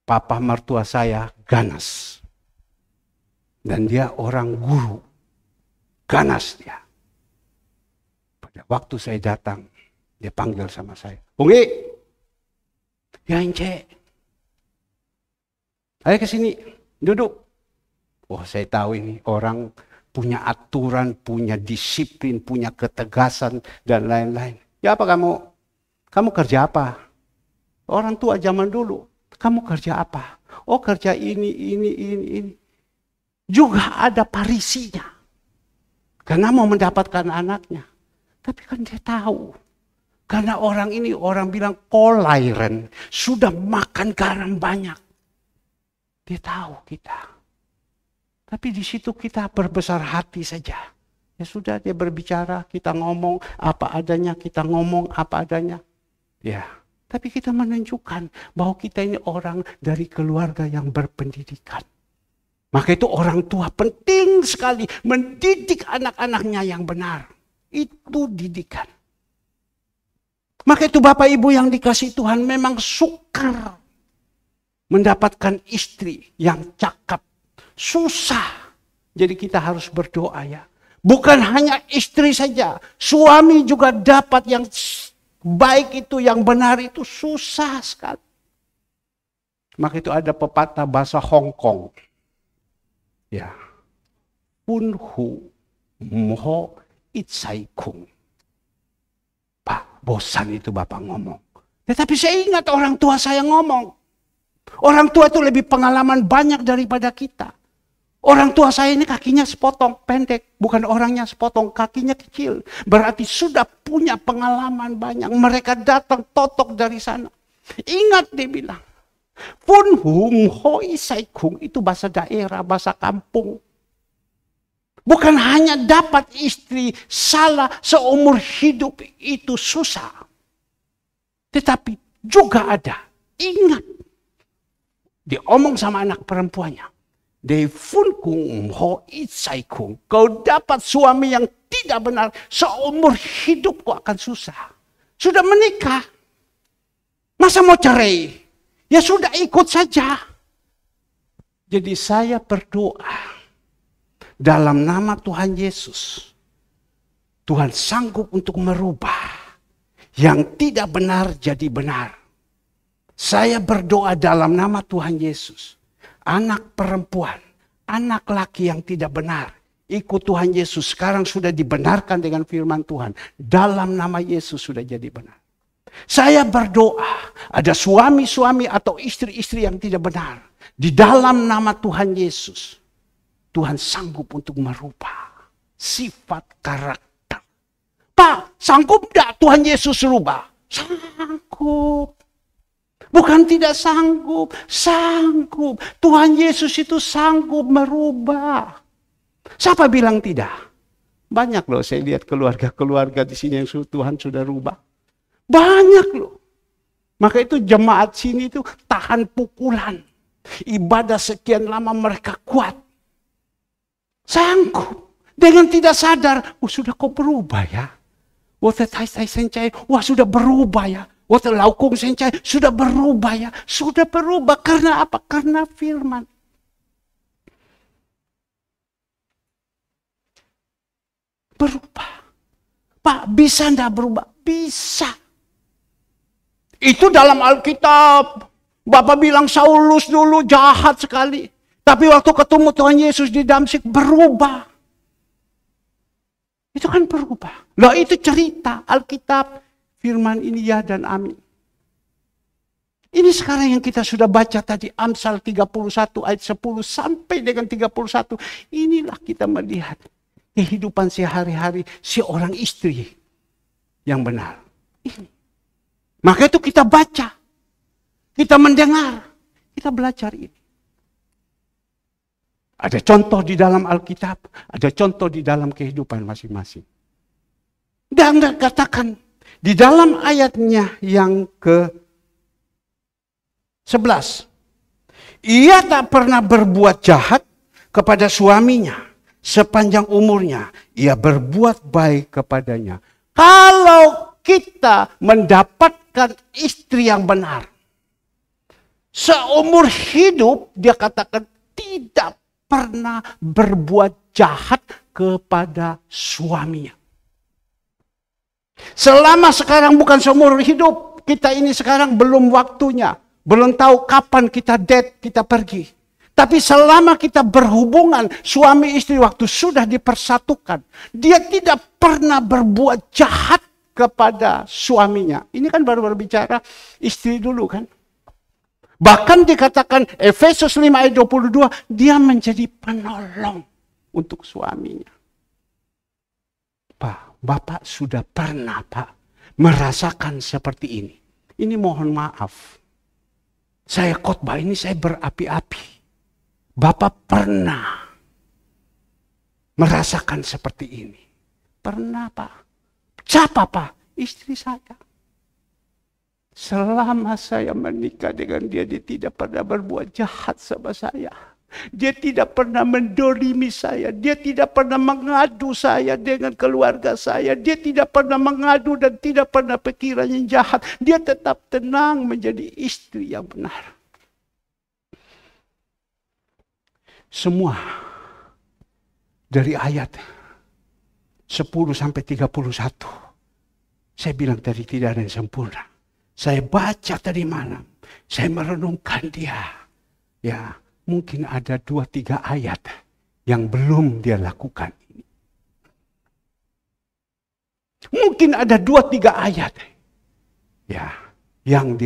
papa mertua saya ganas. Dan dia orang guru. Ganas dia. Pada waktu saya datang, dia panggil sama saya. Bungi, ya Ence. Ayo ke sini, duduk. Oh saya tahu ini orang punya aturan, punya disiplin, punya ketegasan, dan lain-lain. Ya apa kamu? Kamu kerja apa? Orang tua zaman dulu. Kamu kerja apa? Oh kerja ini. Juga ada parisinya. Karena mau mendapatkan anaknya. Tapi kan dia tahu. Karena orang ini orang bilang kolairen. Sudah makan garam banyak. Dia tahu kita. Tapi di situ kita berbesar hati saja. Ya sudah dia berbicara, kita ngomong apa adanya, kita ngomong apa adanya. Ya, tapi kita menunjukkan bahwa kita ini orang dari keluarga yang berpendidikan. Maka itu orang tua penting sekali mendidik anak-anaknya yang benar. Itu didikan. Maka itu Bapak Ibu yang dikasihi Tuhan memang sukar mendapatkan istri yang cakap. Susah. Jadi kita harus berdoa ya. Bukan hanya istri saja. Suami juga dapat yang baik itu yang benar itu susah sekali. Maka itu ada pepatah bahasa Hong Kong. Ya. Punhu moho itsai kung. Pak, bosan itu Bapak ngomong. Tetapi saya ingat orang tua saya ngomong. Orang tua itu lebih pengalaman banyak daripada kita. Orang tua saya ini kakinya sepotong pendek. Bukan orangnya sepotong, kakinya kecil. Berarti sudah punya pengalaman banyak. Mereka datang totok dari sana. Ingat dia bilang. Punhum hoi sai kung itu bahasa daerah, bahasa kampung. Bukan hanya dapat istri salah seumur hidup itu susah. Tetapi juga ada. Ingat. Diomong sama anak perempuannya. Kau dapat suami yang tidak benar. Seumur hidup kau akan susah. Sudah menikah. Masa mau cerai? Ya sudah ikut saja. Jadi saya berdoa. Dalam nama Tuhan Yesus. Tuhan sanggup untuk merubah. Yang tidak benar jadi benar. Saya berdoa dalam nama Tuhan Yesus. Anak perempuan, anak laki yang tidak benar. Ikut Tuhan Yesus sekarang sudah dibenarkan dengan firman Tuhan. Dalam nama Yesus sudah jadi benar. Saya berdoa ada suami-suami atau istri-istri yang tidak benar. Di dalam nama Tuhan Yesus. Tuhan sanggup untuk merubah sifat karakter. Pak, sanggup tidak Tuhan Yesus rubah? Sanggup. Bukan tidak sanggup, sanggup. Tuhan Yesus itu sanggup merubah. Siapa bilang tidak? Banyak loh saya lihat keluarga-keluarga di sini yang Tuhan sudah rubah. Banyak loh. Maka itu jemaat sini itu tahan pukulan. Ibadah sekian lama mereka kuat. Sanggup. Dengan tidak sadar, sudah kok berubah ya. Wah sudah berubah ya. Waktu laukung sencai sudah berubah ya. Sudah berubah karena apa? Karena firman. Berubah. Pak, bisa enggak berubah? Bisa. Itu dalam Alkitab. Bapak bilang Saulus dulu jahat sekali. Tapi waktu ketemu Tuhan Yesus di Damsyik berubah. Itu kan berubah. Loh itu cerita Alkitab. Firman ini ya dan amin. Ini sekarang yang kita sudah baca tadi. Amsal 31 ayat 10 sampai dengan 31. Inilah kita melihat kehidupan sehari-hari seorang istri yang benar. Ini. Maka itu kita baca. Kita mendengar. Kita belajar ini. Ada contoh di dalam Alkitab. Ada contoh di dalam kehidupan masing-masing. Dan katakan. Di dalam ayatnya yang ke-11. Ia tak pernah berbuat jahat kepada suaminya. Sepanjang umurnya. Ia berbuat baik kepadanya. Kalau kita mendapatkan istri yang benar. Seumur hidup dia katakan tidak pernah berbuat jahat kepada suaminya. Selama sekarang bukan seumur hidup. Kita ini sekarang belum waktunya. Belum tahu kapan kita date, kita pergi. Tapi selama kita berhubungan suami istri waktu sudah dipersatukan. Dia tidak pernah berbuat jahat kepada suaminya. Ini kan baru berbicara istri dulu kan. Bahkan dikatakan Efesus 5 ayat 22. Dia menjadi penolong untuk suaminya. Pak. Bapak sudah pernah Pak merasakan seperti ini. Ini mohon maaf. Saya khotbah ini saya berapi-api. Bapak pernah merasakan seperti ini. Pernah Pak. Siapa Pak? Istri saya. Selama saya menikah dengan dia tidak pernah berbuat jahat sama saya. Dia tidak pernah mendolimi saya. Dia tidak pernah mengadu saya dengan keluarga saya. Dia tidak pernah mengadu dan tidak pernah pikiran yang jahat. Dia tetap tenang menjadi istri yang benar. Semua dari ayat 10 sampai 31. Saya bilang tadi tidak ada yang sempurna. Saya baca tadi malam. Saya merenungkan dia. Ya, mungkin ada 2-3 ayat yang belum dia lakukan. Mungkin ada 2-3 ayat ya yang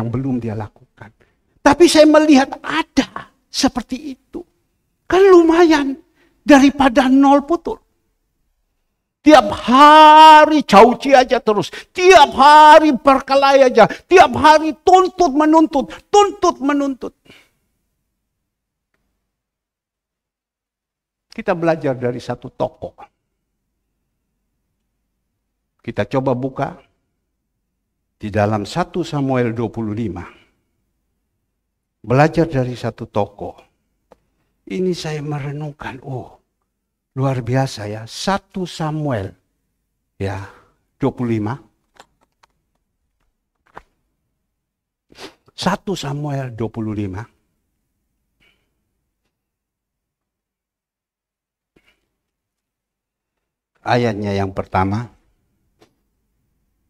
belum dia lakukan. Tapi saya melihat ada seperti itu. Kan lumayan daripada nol putul. Tiap hari cauci aja terus. Tiap hari perkelahi aja. Tiap hari tuntut menuntut. Kita belajar dari satu tokoh. Kita coba buka di dalam 1 Samuel 25. Belajar dari satu tokoh. Ini saya merenungkan, luar biasa ya. 1 Samuel ya 25. 1 Samuel 25. Ayatnya yang pertama.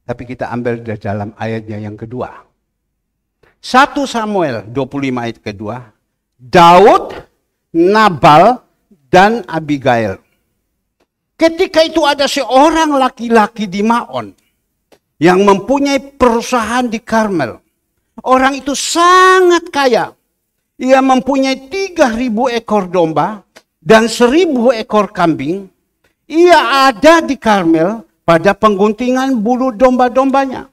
Tapi kita ambil dari dalam ayatnya yang kedua. 1 Samuel 25 ayat kedua. Daud, Nabal, dan Abigail. Ketika itu ada seorang laki-laki di Maon yang mempunyai perusahaan di Karmel. Orang itu sangat kaya. Ia mempunyai 3.000 ekor domba dan 1.000 ekor kambing. Ia ada di Karmel pada pengguntingan bulu domba-dombanya.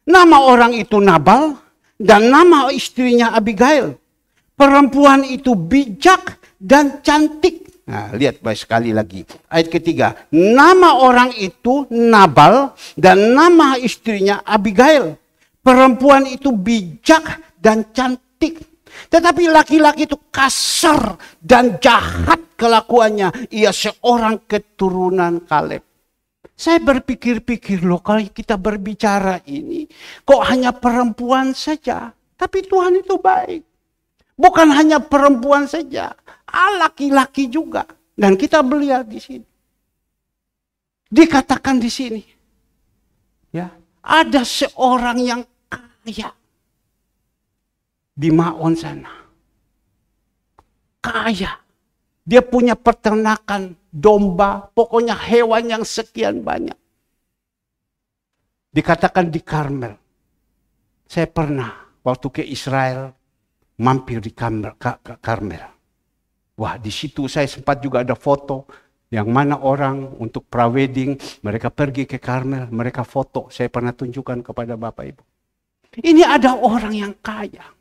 Nama orang itu Nabal dan nama istrinya Abigail. Perempuan itu bijak dan cantik. Nah, lihat baik sekali lagi. Ayat ketiga. Nama orang itu Nabal dan nama istrinya Abigail. Perempuan itu bijak dan cantik. Tetapi laki-laki itu kasar dan jahat kelakuannya. Ia seorang keturunan Kaleb. Saya berpikir-pikir loh, kalau kita berbicara ini, kok hanya perempuan saja. Tapi Tuhan itu baik. Bukan hanya perempuan saja, laki-laki juga. Dan kita melihat di sini. Dikatakan di sini. Ya, ada seorang yang kaya. Di Maon sana. Kaya. Dia punya peternakan domba, pokoknya hewan yang sekian banyak. Dikatakan di Karmel. Saya pernah waktu ke Israel mampir di Karmel. Wah, di situ saya sempat juga ada foto yang mana orang untuk prawedding, mereka pergi ke Karmel, mereka foto. Saya pernah tunjukkan kepada Bapak Ibu. Ini ada orang yang kaya.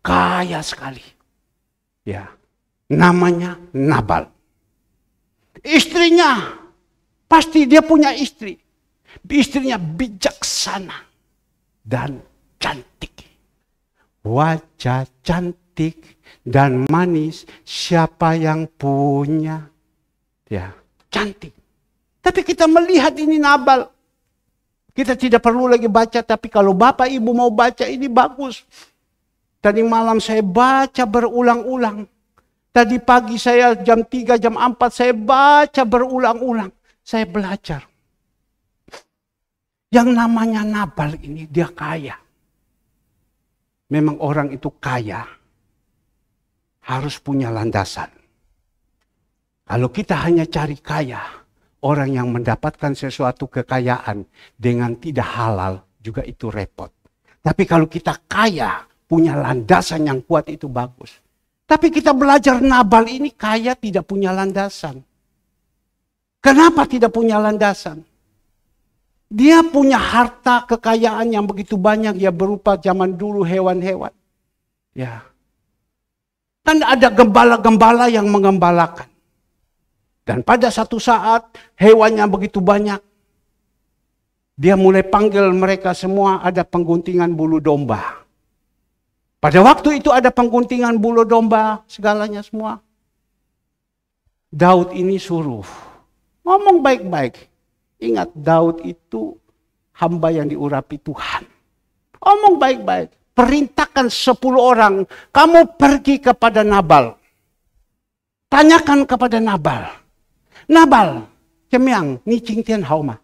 Kaya sekali. Ya. Namanya Nabal. Istrinya, pasti dia punya istri. Istrinya bijaksana dan cantik. Wajah cantik dan manis, siapa yang punya? Ya, cantik. Tapi kita melihat ini Nabal. Kita tidak perlu lagi baca, tapi kalau Bapak Ibu mau baca ini bagus. Tadi malam saya baca berulang-ulang. Tadi pagi saya jam 3, jam 4 saya baca berulang-ulang. Saya belajar. Yang namanya Nabal ini dia kaya. Memang orang itu kaya. Harus punya landasan. Kalau kita hanya cari kaya. Orang yang mendapatkan sesuatu kekayaan dengan tidak halal juga itu repot. Tapi kalau kita kaya, punya landasan yang kuat itu bagus. Tapi kita belajar Nabal ini kaya tidak punya landasan. Kenapa tidak punya landasan? Dia punya harta kekayaan yang begitu banyak ya berupa zaman dulu hewan-hewan. Ya. Kan ada gembala-gembala yang mengembalakan. Dan pada satu saat hewannya begitu banyak. Dia mulai panggil mereka semua ada pengguntingan bulu domba. Pada waktu itu ada pengguntingan bulu domba, segalanya semua. Daud ini suruh, ngomong baik-baik. Ingat, Daud itu hamba yang diurapi Tuhan. Ngomong baik-baik. Perintahkan 10 orang, kamu pergi kepada Nabal. Tanyakan kepada Nabal. Nabal, kemiang, ni cing tian hao ma.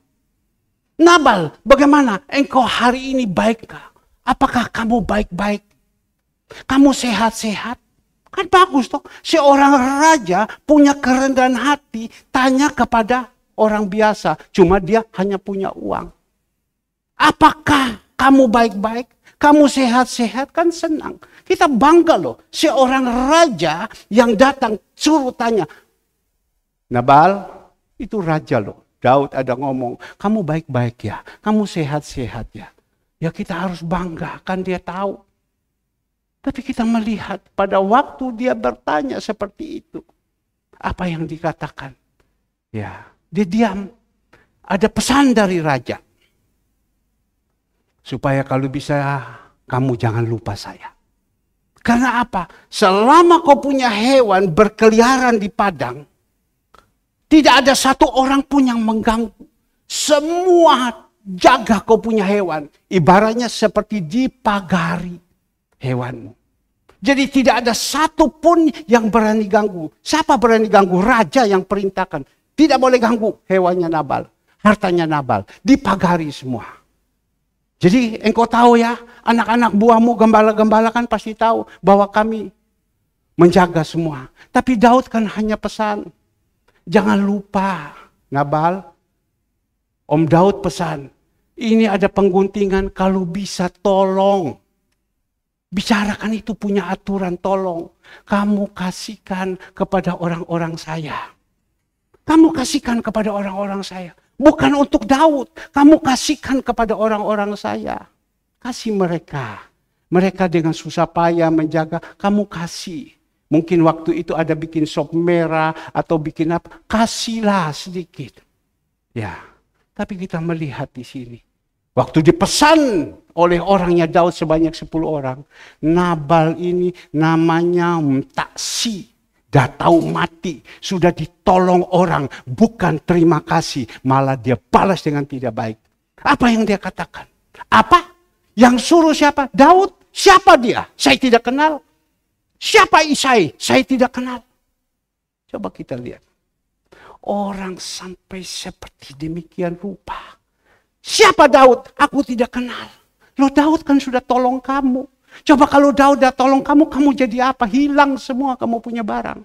Nabal, bagaimana? Engkau hari ini baikkah? Apakah kamu baik-baik? Kamu sehat-sehat? Kan bagus toh. Seorang raja punya kerendahan hati, tanya kepada orang biasa. Cuma dia hanya punya uang. Apakah kamu baik-baik? Kamu sehat-sehat? Kan senang. Kita bangga loh. Seorang raja yang datang suruh tanya. Nabal, itu raja loh. Daud ada ngomong, kamu baik-baik ya, kamu sehat-sehat ya. Ya kita harus bangga, kan dia tahu. Tapi kita melihat pada waktu dia bertanya seperti itu. Apa yang dikatakan? Ya, dia diam. Ada pesan dari raja. Supaya kalau bisa kamu jangan lupa saya. Karena apa? Selama kau punya hewan berkeliaran di padang, tidak ada satu orang pun yang mengganggu. Semua jaga kau punya hewan. Ibaratnya seperti dipagari hewanmu. Jadi tidak ada satu pun yang berani ganggu. Siapa berani ganggu? Raja yang perintahkan. Tidak boleh ganggu hewannya Nabal. Hartanya Nabal. Dipagari semua. Jadi engkau tahu ya, anak-anak buahmu, gembala-gembala kan pasti tahu bahwa kami menjaga semua. Tapi Daud kan hanya pesan. Jangan lupa, Nabal, Om Daud pesan, ini ada pengguntingan kalau bisa tolong. Bicarakan itu punya aturan, tolong. Kamu kasihkan kepada orang-orang saya. Kamu kasihkan kepada orang-orang saya. Bukan untuk Daud, kamu kasihkan kepada orang-orang saya. Kasih mereka. Mereka dengan susah payah menjaga, kamu kasih. Mungkin waktu itu ada bikin sop merah atau bikin apa, kasihlah sedikit. Ya, tapi kita melihat di sini. Waktu dipesan oleh orangnya Daud sebanyak 10 orang. Nabal ini namanya taksi. Dah tahu mati, sudah ditolong orang, bukan terima kasih. Malah dia balas dengan tidak baik. Apa yang dia katakan? Apa? Yang suruh siapa? Daud. Siapa dia? Saya tidak kenal. Siapa Isai? Saya tidak kenal. Coba kita lihat. Orang sampai seperti demikian rupa. Siapa Daud? Aku tidak kenal. Loh Daud kan sudah tolong kamu. Coba kalau Daud sudah tolong kamu, kamu jadi apa? Hilang semua kamu punya barang.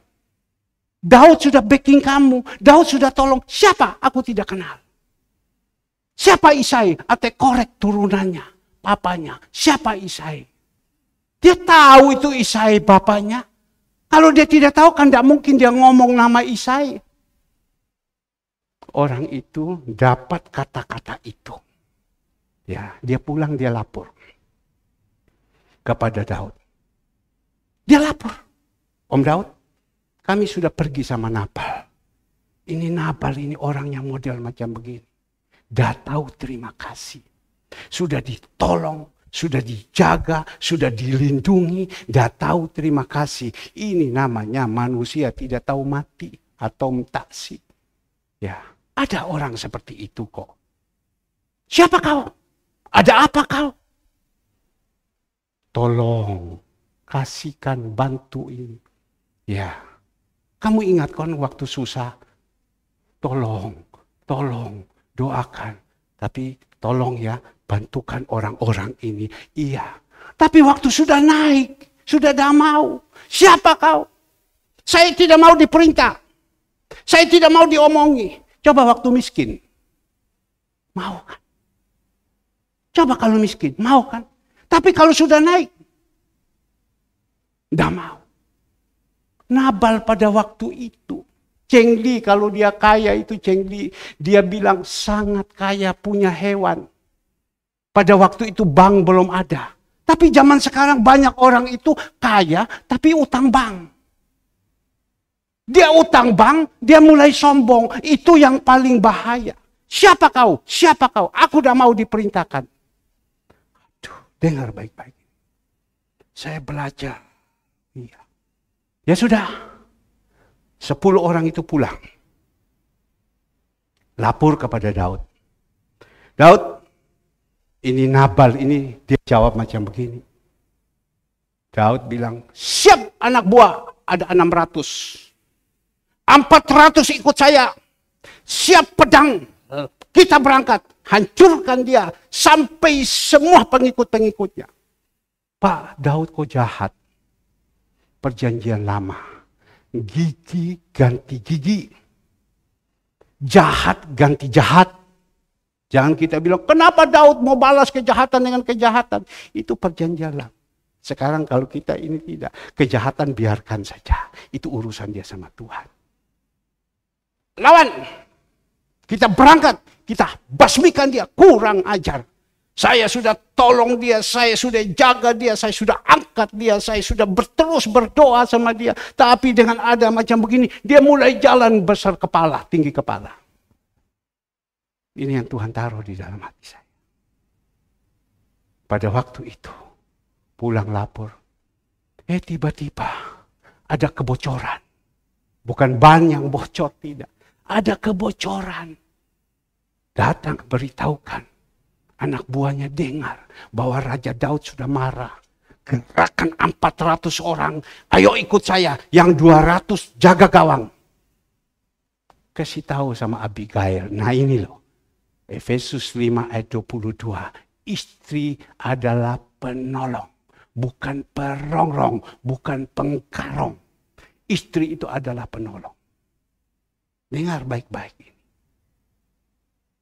Daud sudah backing kamu. Daud sudah tolong. Siapa? Aku tidak kenal. Siapa Isai? Ate korek turunannya. Papanya. Siapa Isai? Dia tahu itu Isai bapaknya. Kalau dia tidak tahu kan tidak mungkin dia ngomong nama Isai. Orang itu dapat kata-kata itu. Ya, dia pulang dia lapor kepada Daud. Dia lapor. Om Daud, kami sudah pergi sama Nabal. Ini Nabal ini orang yang model macam begini. Dah tahu terima kasih. Sudah ditolong. Sudah dijaga, sudah dilindungi, dah tahu terima kasih. Ini namanya manusia tidak tahu mati atau mentaksi. Ya, ada orang seperti itu kok. Siapa kau? Ada apa kau? Tolong, kasihkan, bantu ini. Ya, kamu ingat kan waktu susah? Tolong, doakan. Tapi tolong ya, bantukan orang-orang ini. Iya. Tapi waktu sudah naik, sudah dah mau. Siapa kau? Saya tidak mau diperintah. Saya tidak mau diomongi. Coba waktu miskin. Mau kan? Coba kalau miskin, mau kan? Tapi kalau sudah naik, tidak mau. Nabal pada waktu itu. Cengli kalau dia kaya itu Cengli. Dia bilang sangat kaya punya hewan. Pada waktu itu bank belum ada. Tapi zaman sekarang banyak orang itu kaya tapi utang bank. Dia utang bank, dia mulai sombong. Itu yang paling bahaya. Siapa kau? Siapa kau? Aku udah mau diperintahkan. Aduh, dengar baik-baik. Saya belajar. Iya. Ya sudah. 10 orang itu pulang. Lapor kepada Daud. Daud, ini Nabal, ini dia jawab macam begini. Daud bilang, siap anak buah, ada 600. 400 ikut saya. Siap pedang. Kita berangkat, hancurkan dia sampai semua pengikut-pengikutnya. Pak, Daud kok jahat? Perjanjian lama. Gigi ganti gigi. Jahat ganti jahat. Jangan kita bilang, kenapa Daud mau balas kejahatan dengan kejahatan? Itu perjanjian lama. Sekarang kalau kita ini tidak, kejahatan biarkan saja. Itu urusan dia sama Tuhan. Lawan. Kita berangkat, kita basmikan dia, kurang ajar. Saya sudah tolong dia, saya sudah jaga dia, saya sudah angkat dia, saya sudah terus berdoa sama dia. Tapi dengan ada macam begini, dia mulai jalan besar kepala, tinggi kepala. Ini yang Tuhan taruh di dalam hati saya. Pada waktu itu, pulang lapor. Tiba-tiba ada kebocoran. Bukan ban yang bocor, tidak. Ada kebocoran. Datang beritahukan. Anak buahnya dengar bahwa Raja Daud sudah marah. Gerakan 400 orang. Ayo ikut saya. Yang 200 jaga gawang. Kasih tahu sama Abigail. Nah ini loh. Efesus 5 ayat 22. Istri adalah penolong. Bukan perongrong. Bukan pengkarong. Istri itu adalah penolong. Dengar baik-baik ini.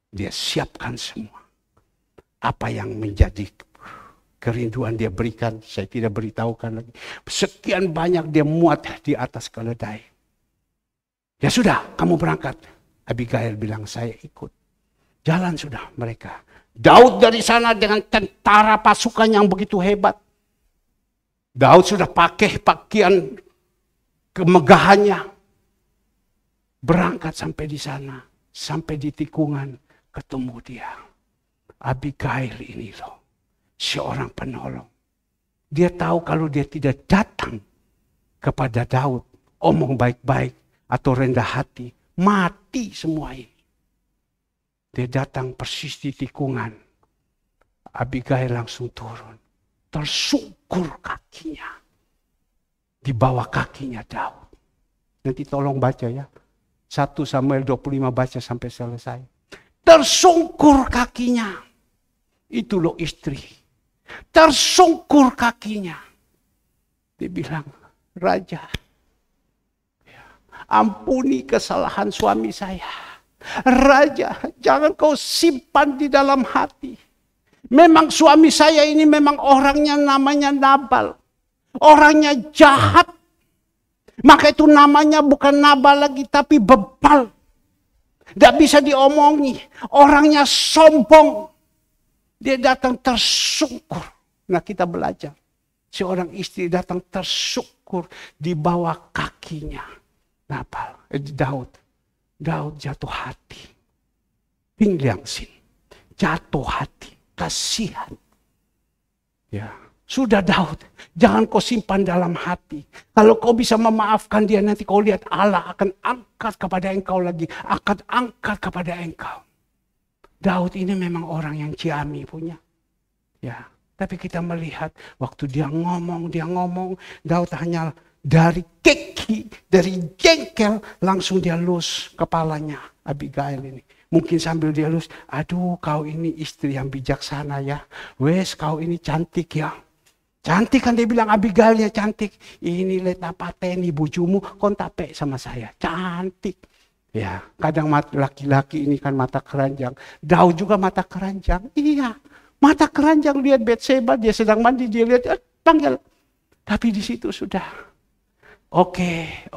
Dia siapkan semua. Apa yang menjadi kerinduan dia berikan, saya tidak beritahukan lagi. Sekian banyak dia muat di atas keledai. Ya sudah, kamu berangkat. Abigail bilang, saya ikut. Jalan sudah mereka. Daud dari sana dengan tentara pasukan yang begitu hebat. Daud sudah pakai pakaian kemegahannya. Berangkat sampai di sana. Sampai di tikungan. Ketemu dia. Abigail ini loh. Seorang penolong. Dia tahu kalau dia tidak datang kepada Daud. Omong baik-baik. Atau rendah hati. Mati semua ini. Dia datang persis di tikungan. Abigail langsung turun. Tersungkur kakinya. Di bawah kakinya Daud. Nanti tolong baca ya. 1 Samuel 25 baca sampai selesai. Tersungkur kakinya. Itu loh istri. Tersungkur kakinya. Dia bilang, Raja, ampuni kesalahan suami saya. Raja, jangan kau simpan di dalam hati. Memang suami saya ini memang orangnya namanya Nabal. Orangnya jahat. Maka itu namanya bukan Nabal lagi tapi bebal. Tidak bisa diomongi. Orangnya sombong. Dia datang tersungkur. Nah kita belajar. Seorang istri datang tersungkur di bawah kakinya Nabal. Daud. Daud jatuh hati. Pingliangsin. Jatuh hati. Kasihan. Ya. Sudah Daud. Jangan kau simpan dalam hati. Kalau kau bisa memaafkan dia, nanti kau lihat Allah akan angkat kepada engkau lagi. Akan angkat kepada engkau. Daud ini memang orang yang ciami punya. Ya. Tapi kita melihat waktu dia ngomong. Daud hanya dari keki, dari jengkel, langsung dia lus kepalanya Abigail ini. Mungkin sambil dia lus, aduh kau ini istri yang bijaksana ya. Wes kau ini cantik ya. Cantik kan dia bilang Abigailnya cantik. Ini leta pateni bujumu kontape sama saya. Cantik. Ya, kadang laki-laki ini kan mata keranjang. Daud juga mata keranjang. Iya, mata keranjang lihat Batseba, dia sedang mandi, dia lihat panggil. Tapi di situ sudah. Oke.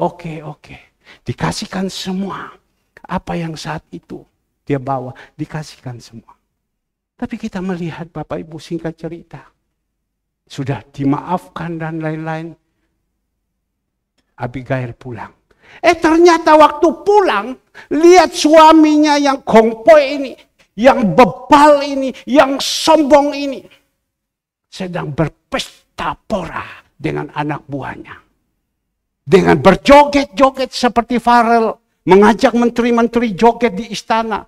Dikasihkan semua. Apa yang saat itu dia bawa, dikasihkan semua. Tapi kita melihat Bapak Ibu singkat cerita. Sudah dimaafkan dan lain-lain. Abigail pulang. Ternyata waktu pulang, lihat suaminya yang kongpoy ini, yang bebal ini, yang sombong ini, sedang berpesta pora dengan anak buahnya. Dengan berjoget-joget seperti Farel, mengajak menteri-menteri joget di istana.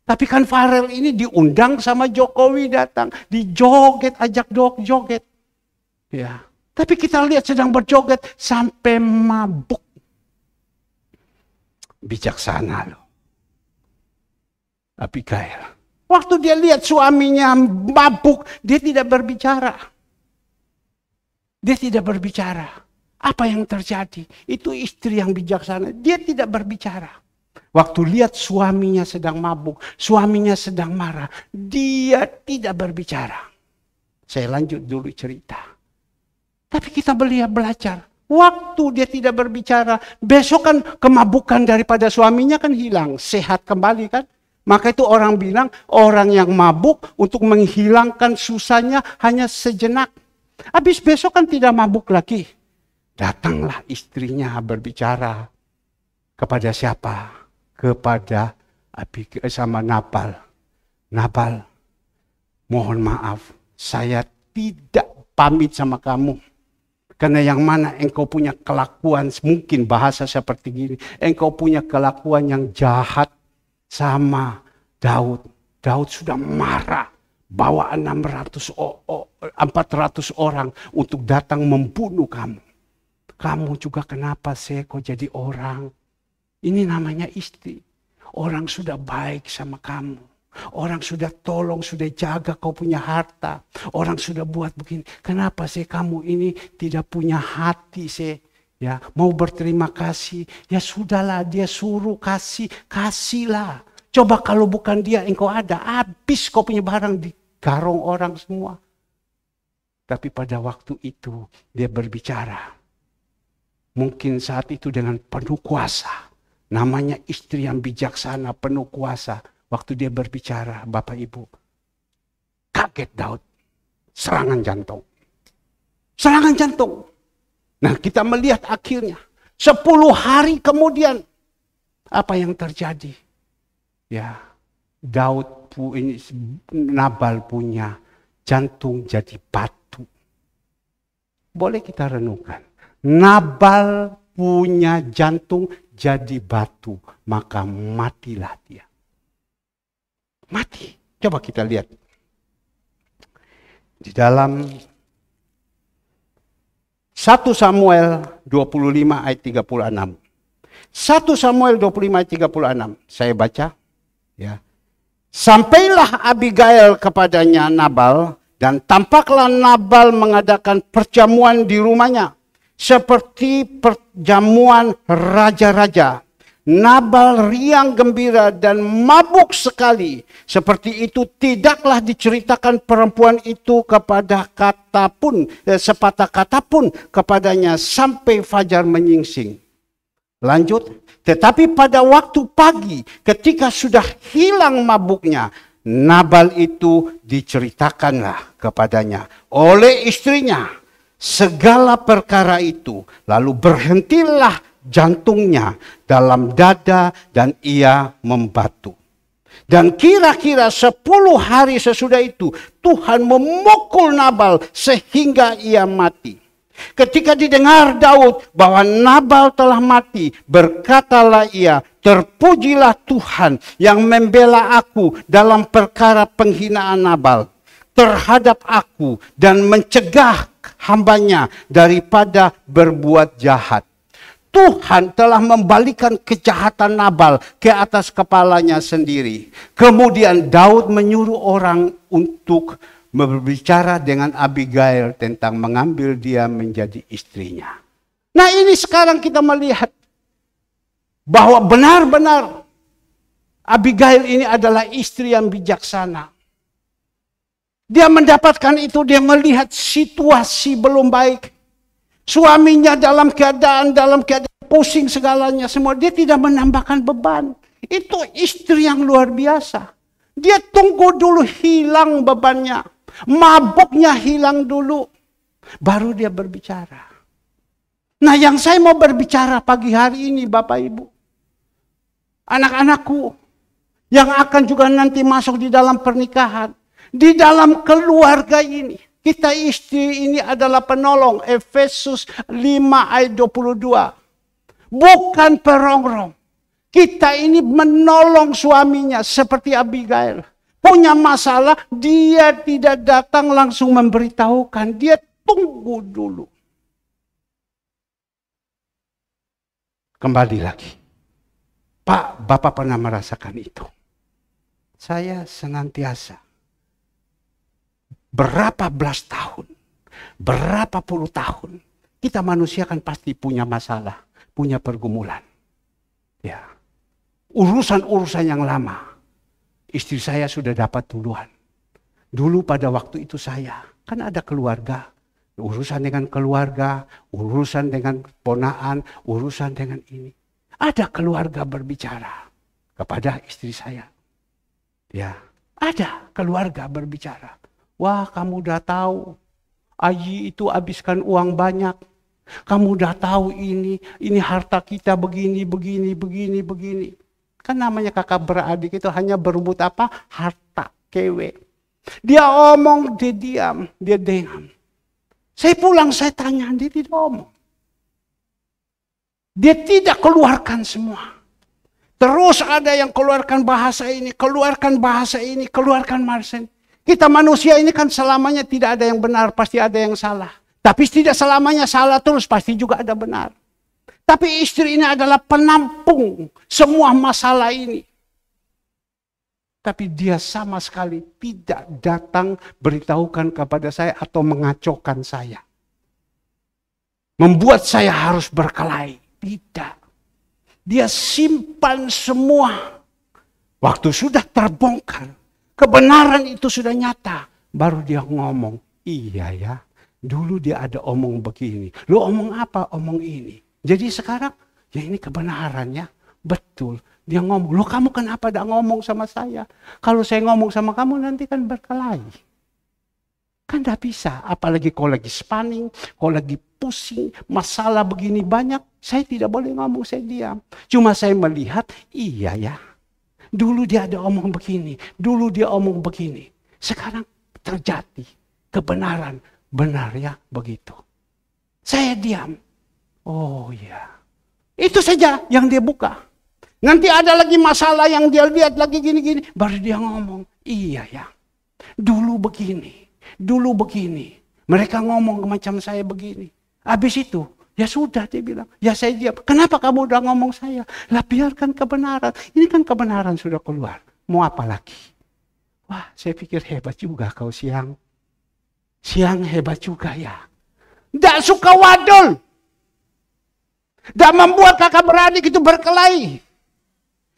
Tapi kan Farel ini diundang sama Jokowi datang, dijoget, ajak joget. Ya, tapi kita lihat sedang berjoget sampai mabuk. Bijaksana loh. Abigail. Waktu dia lihat suaminya mabuk, dia tidak berbicara. Dia tidak berbicara. Apa yang terjadi? Itu istri yang bijaksana. Dia tidak berbicara. Waktu lihat suaminya sedang mabuk, suaminya sedang marah, dia tidak berbicara. Saya lanjut dulu cerita. Tapi kita belajar. Waktu dia tidak berbicara, besok kan kemabukan daripada suaminya kan hilang. Sehat kembali kan. Maka itu orang bilang, orang yang mabuk untuk menghilangkan susahnya hanya sejenak. Habis besok kan tidak mabuk lagi. Datanglah istrinya berbicara. Kepada siapa? Kepada Abigail sama Nabal. Nabal, mohon maaf, saya tidak pamit sama kamu. Karena yang mana engkau punya kelakuan, mungkin bahasa seperti gini. Engkau punya kelakuan yang jahat sama Daud. Daud sudah marah. Bawa 400 orang untuk datang membunuh kamu. Kamu juga kenapa sih kok jadi orang? Ini namanya istri. Orang sudah baik sama kamu. Orang sudah tolong, sudah jaga kau punya harta. Orang sudah buat begini. Kenapa sih kamu ini tidak punya hati sih? Ya, mau berterima kasih. Ya sudahlah, dia suruh kasih, kasihlah. Coba kalau bukan dia engkau ada, habis kau punya barang digarong orang semua. Tapi pada waktu itu dia berbicara. Mungkin saat itu dengan penuh kuasa. Namanya istri yang bijaksana, penuh kuasa. Waktu dia berbicara, Bapak Ibu. Kaget Daud. Serangan jantung. Serangan jantung. Nah kita melihat akhirnya. 10 hari kemudian. Apa yang terjadi? Ya, Nabal punya jantung jadi batu. Boleh kita renungkan. Nabal punya jantung jadi batu, maka matilah dia. Mati. Coba kita lihat. Di dalam 1 Samuel 25 ayat 36. 1 Samuel 25 ayat 36. Saya baca. Ya. Sampailah Abigail kepadanya Nabal, dan tampaklah Nabal mengadakan perjamuan di rumahnya, seperti perjamuan raja-raja. Nabal riang gembira dan mabuk sekali. Seperti itu tidaklah diceritakan perempuan itu kepada sepatah kata pun kepadanya sampai fajar menyingsing. Lanjut. Tetapi pada waktu pagi ketika sudah hilang mabuknya, Nabal itu diceritakanlah kepadanya oleh istrinya segala perkara itu. Lalu berhentilah jantungnya dalam dada dan ia membatu. Dan kira-kira 10 hari sesudah itu Tuhan memukul Nabal sehingga ia mati. Ketika didengar Daud bahwa Nabal telah mati, berkatalah ia, terpujilah Tuhan yang membela aku dalam perkara penghinaan Nabal terhadap aku dan mencegah hambanya daripada berbuat jahat. Tuhan telah membalikan kejahatan Nabal ke atas kepalanya sendiri. Kemudian Daud menyuruh orang untuk berbicara dengan Abigail tentang mengambil dia menjadi istrinya. Nah ini sekarang kita melihat bahwa benar-benar Abigail ini adalah istri yang bijaksana. Dia mendapatkan itu, dia melihat situasi belum baik. Suaminya dalam keadaan pusing segalanya semua. Dia tidak menambahkan beban. Itu istri yang luar biasa. Dia tunggu dulu hilang bebannya. Mabuknya hilang dulu. Baru dia berbicara. Nah yang saya mau berbicara pagi hari ini Bapak Ibu. Anak-anakku. Yang akan juga nanti masuk di dalam pernikahan. Di dalam keluarga ini. Kita istri ini adalah penolong. Efesus 5 ayat 22. Bukan perongrong. Kita ini menolong suaminya seperti Abigail. Punya masalah, dia tidak datang langsung memberitahukan. Dia tunggu dulu. Kembali lagi. Pak, Bapak pernah merasakan itu. Saya senantiasa berapa belas tahun, berapa puluh tahun, kita manusia kan pasti punya masalah, punya pergumulan. Ya, urusan-urusan yang lama, istri saya sudah dapat duluan. Dulu pada waktu itu saya, kan ada keluarga, urusan dengan keluarga, urusan dengan ponaan, urusan dengan ini. Ada keluarga berbicara kepada istri saya. Ya, ada keluarga berbicara. Wah, kamu udah tahu, Aji itu habiskan uang banyak. Kamu udah tahu ini harta kita begini. Kan namanya kakak beradik itu hanya berebut apa? Harta, kewe. Dia omong, dia diam, dia diam. Saya pulang, saya tanya, dia tidak omong. Dia tidak keluarkan semua. Terus ada yang keluarkan bahasa ini, keluarkan bahasa ini. Kita manusia ini kan selamanya tidak ada yang benar, pasti ada yang salah. Tapi tidak selamanya salah terus, pasti juga ada benar. Tapi istri ini adalah penampung semua masalah ini. Tapi dia sama sekali tidak datang beritahukan kepada saya atau mengacaukan saya. Membuat saya harus berkelahi. Tidak. Dia simpan semua. Waktu sudah terbongkar, kebenaran itu sudah nyata, baru dia ngomong, iya ya, dulu dia ada omong begini. Lu omong apa? Omong ini. Jadi sekarang, ya ini kebenarannya, betul. Dia ngomong, lu kamu kenapa tidak ngomong sama saya? Kalau saya ngomong sama kamu nanti kan berkelahi. Kan tidak bisa, apalagi kalau lagi spanning, kalau lagi pusing, masalah begini banyak, saya tidak boleh ngomong, saya diam. Cuma saya melihat, iya ya, dulu dia ada omong begini, dulu dia omong begini. Sekarang terjadi kebenaran, benar ya begitu. Saya diam, oh ya, itu saja yang dia buka. Nanti ada lagi masalah yang dia lihat lagi gini-gini, baru dia ngomong, iya ya, dulu begini. Dulu begini, mereka ngomong macam saya begini. Habis itu, ya sudah dia bilang, ya saya diam. Kenapa kamu udah ngomong saya? Lah biarkan kebenaran. Ini kan kebenaran sudah keluar. Mau apa lagi? Wah, saya pikir hebat juga kau Siang. Siang hebat juga ya. Tidak suka wadul. Tidak membuat kakak beradik itu berkelahi.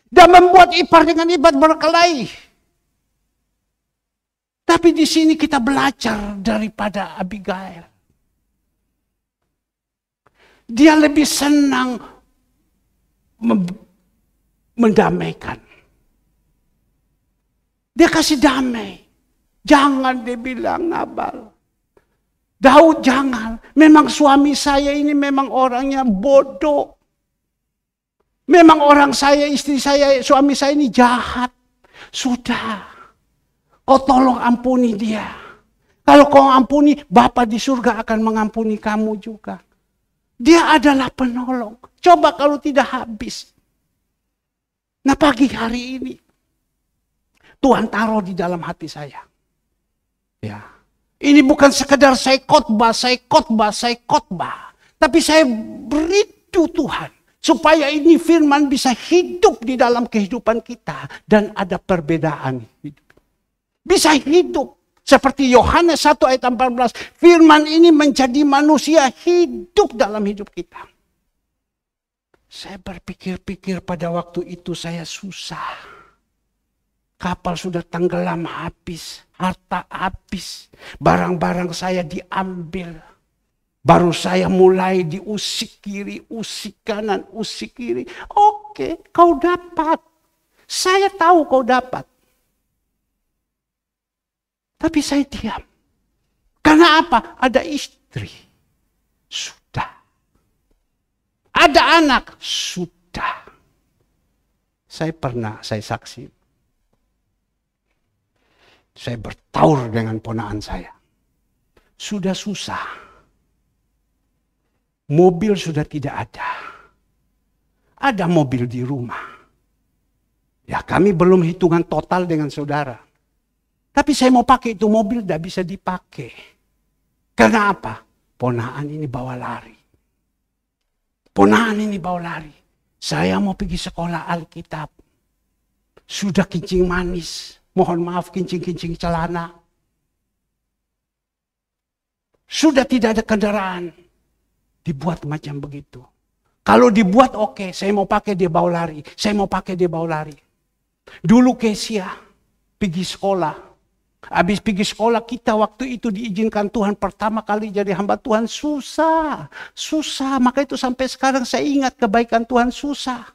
Tidak membuat ipar dengan ipar berkelahi. Tapi di sini kita belajar daripada Abigail. Dia lebih senang mendamaikan. Dia kasih damai. Jangan dia bilang Nabal. Daud jangan. Memang suami saya ini memang orangnya bodoh. Memang orang saya, istri saya, suami saya ini jahat. Sudah. Kau tolong ampuni dia. Kalau kau ampuni, Bapa di surga akan mengampuni kamu juga. Dia adalah penolong. Coba kalau tidak habis. Nah pagi hari ini, Tuhan taruh di dalam hati saya. Ya, ini bukan sekedar saya khotbah. Tapi saya berindu Tuhan. Supaya ini firman bisa hidup di dalam kehidupan kita. Dan ada perbedaan hidup. Bisa hidup. Seperti Yohanes 1 ayat 14. Firman ini menjadi manusia hidup dalam hidup kita. Saya berpikir-pikir pada waktu itu saya susah. Kapal sudah tenggelam habis. Harta habis. Barang-barang saya diambil. Baru saya mulai diusik kiri, usik kanan, usik kiri. Oke, kau dapat. Saya tahu kau dapat. Tapi saya diam. Karena apa? Ada istri. Sudah. Ada anak. Sudah. Saya saksi. Saya bertaur dengan ponakan saya. Sudah susah. Mobil sudah tidak ada. Ada mobil di rumah. Ya kami belum hitungan total dengan saudara. Tapi saya mau pakai itu mobil tidak bisa dipakai. Karena apa? Ponakan ini bawa lari. Saya mau pergi sekolah Alkitab. Sudah kencing manis. Mohon maaf, kencing-kencing celana. Sudah tidak ada kendaraan. Dibuat macam begitu. Kalau dibuat oke, saya mau pakai dia bawa lari. Saya mau pakai dia bawa lari. Dulu Kesia pergi sekolah. Habis pergi sekolah kita waktu itu diizinkan Tuhan pertama kali jadi hamba Tuhan. Susah. Susah. Maka itu sampai sekarang saya ingat kebaikan Tuhan susah.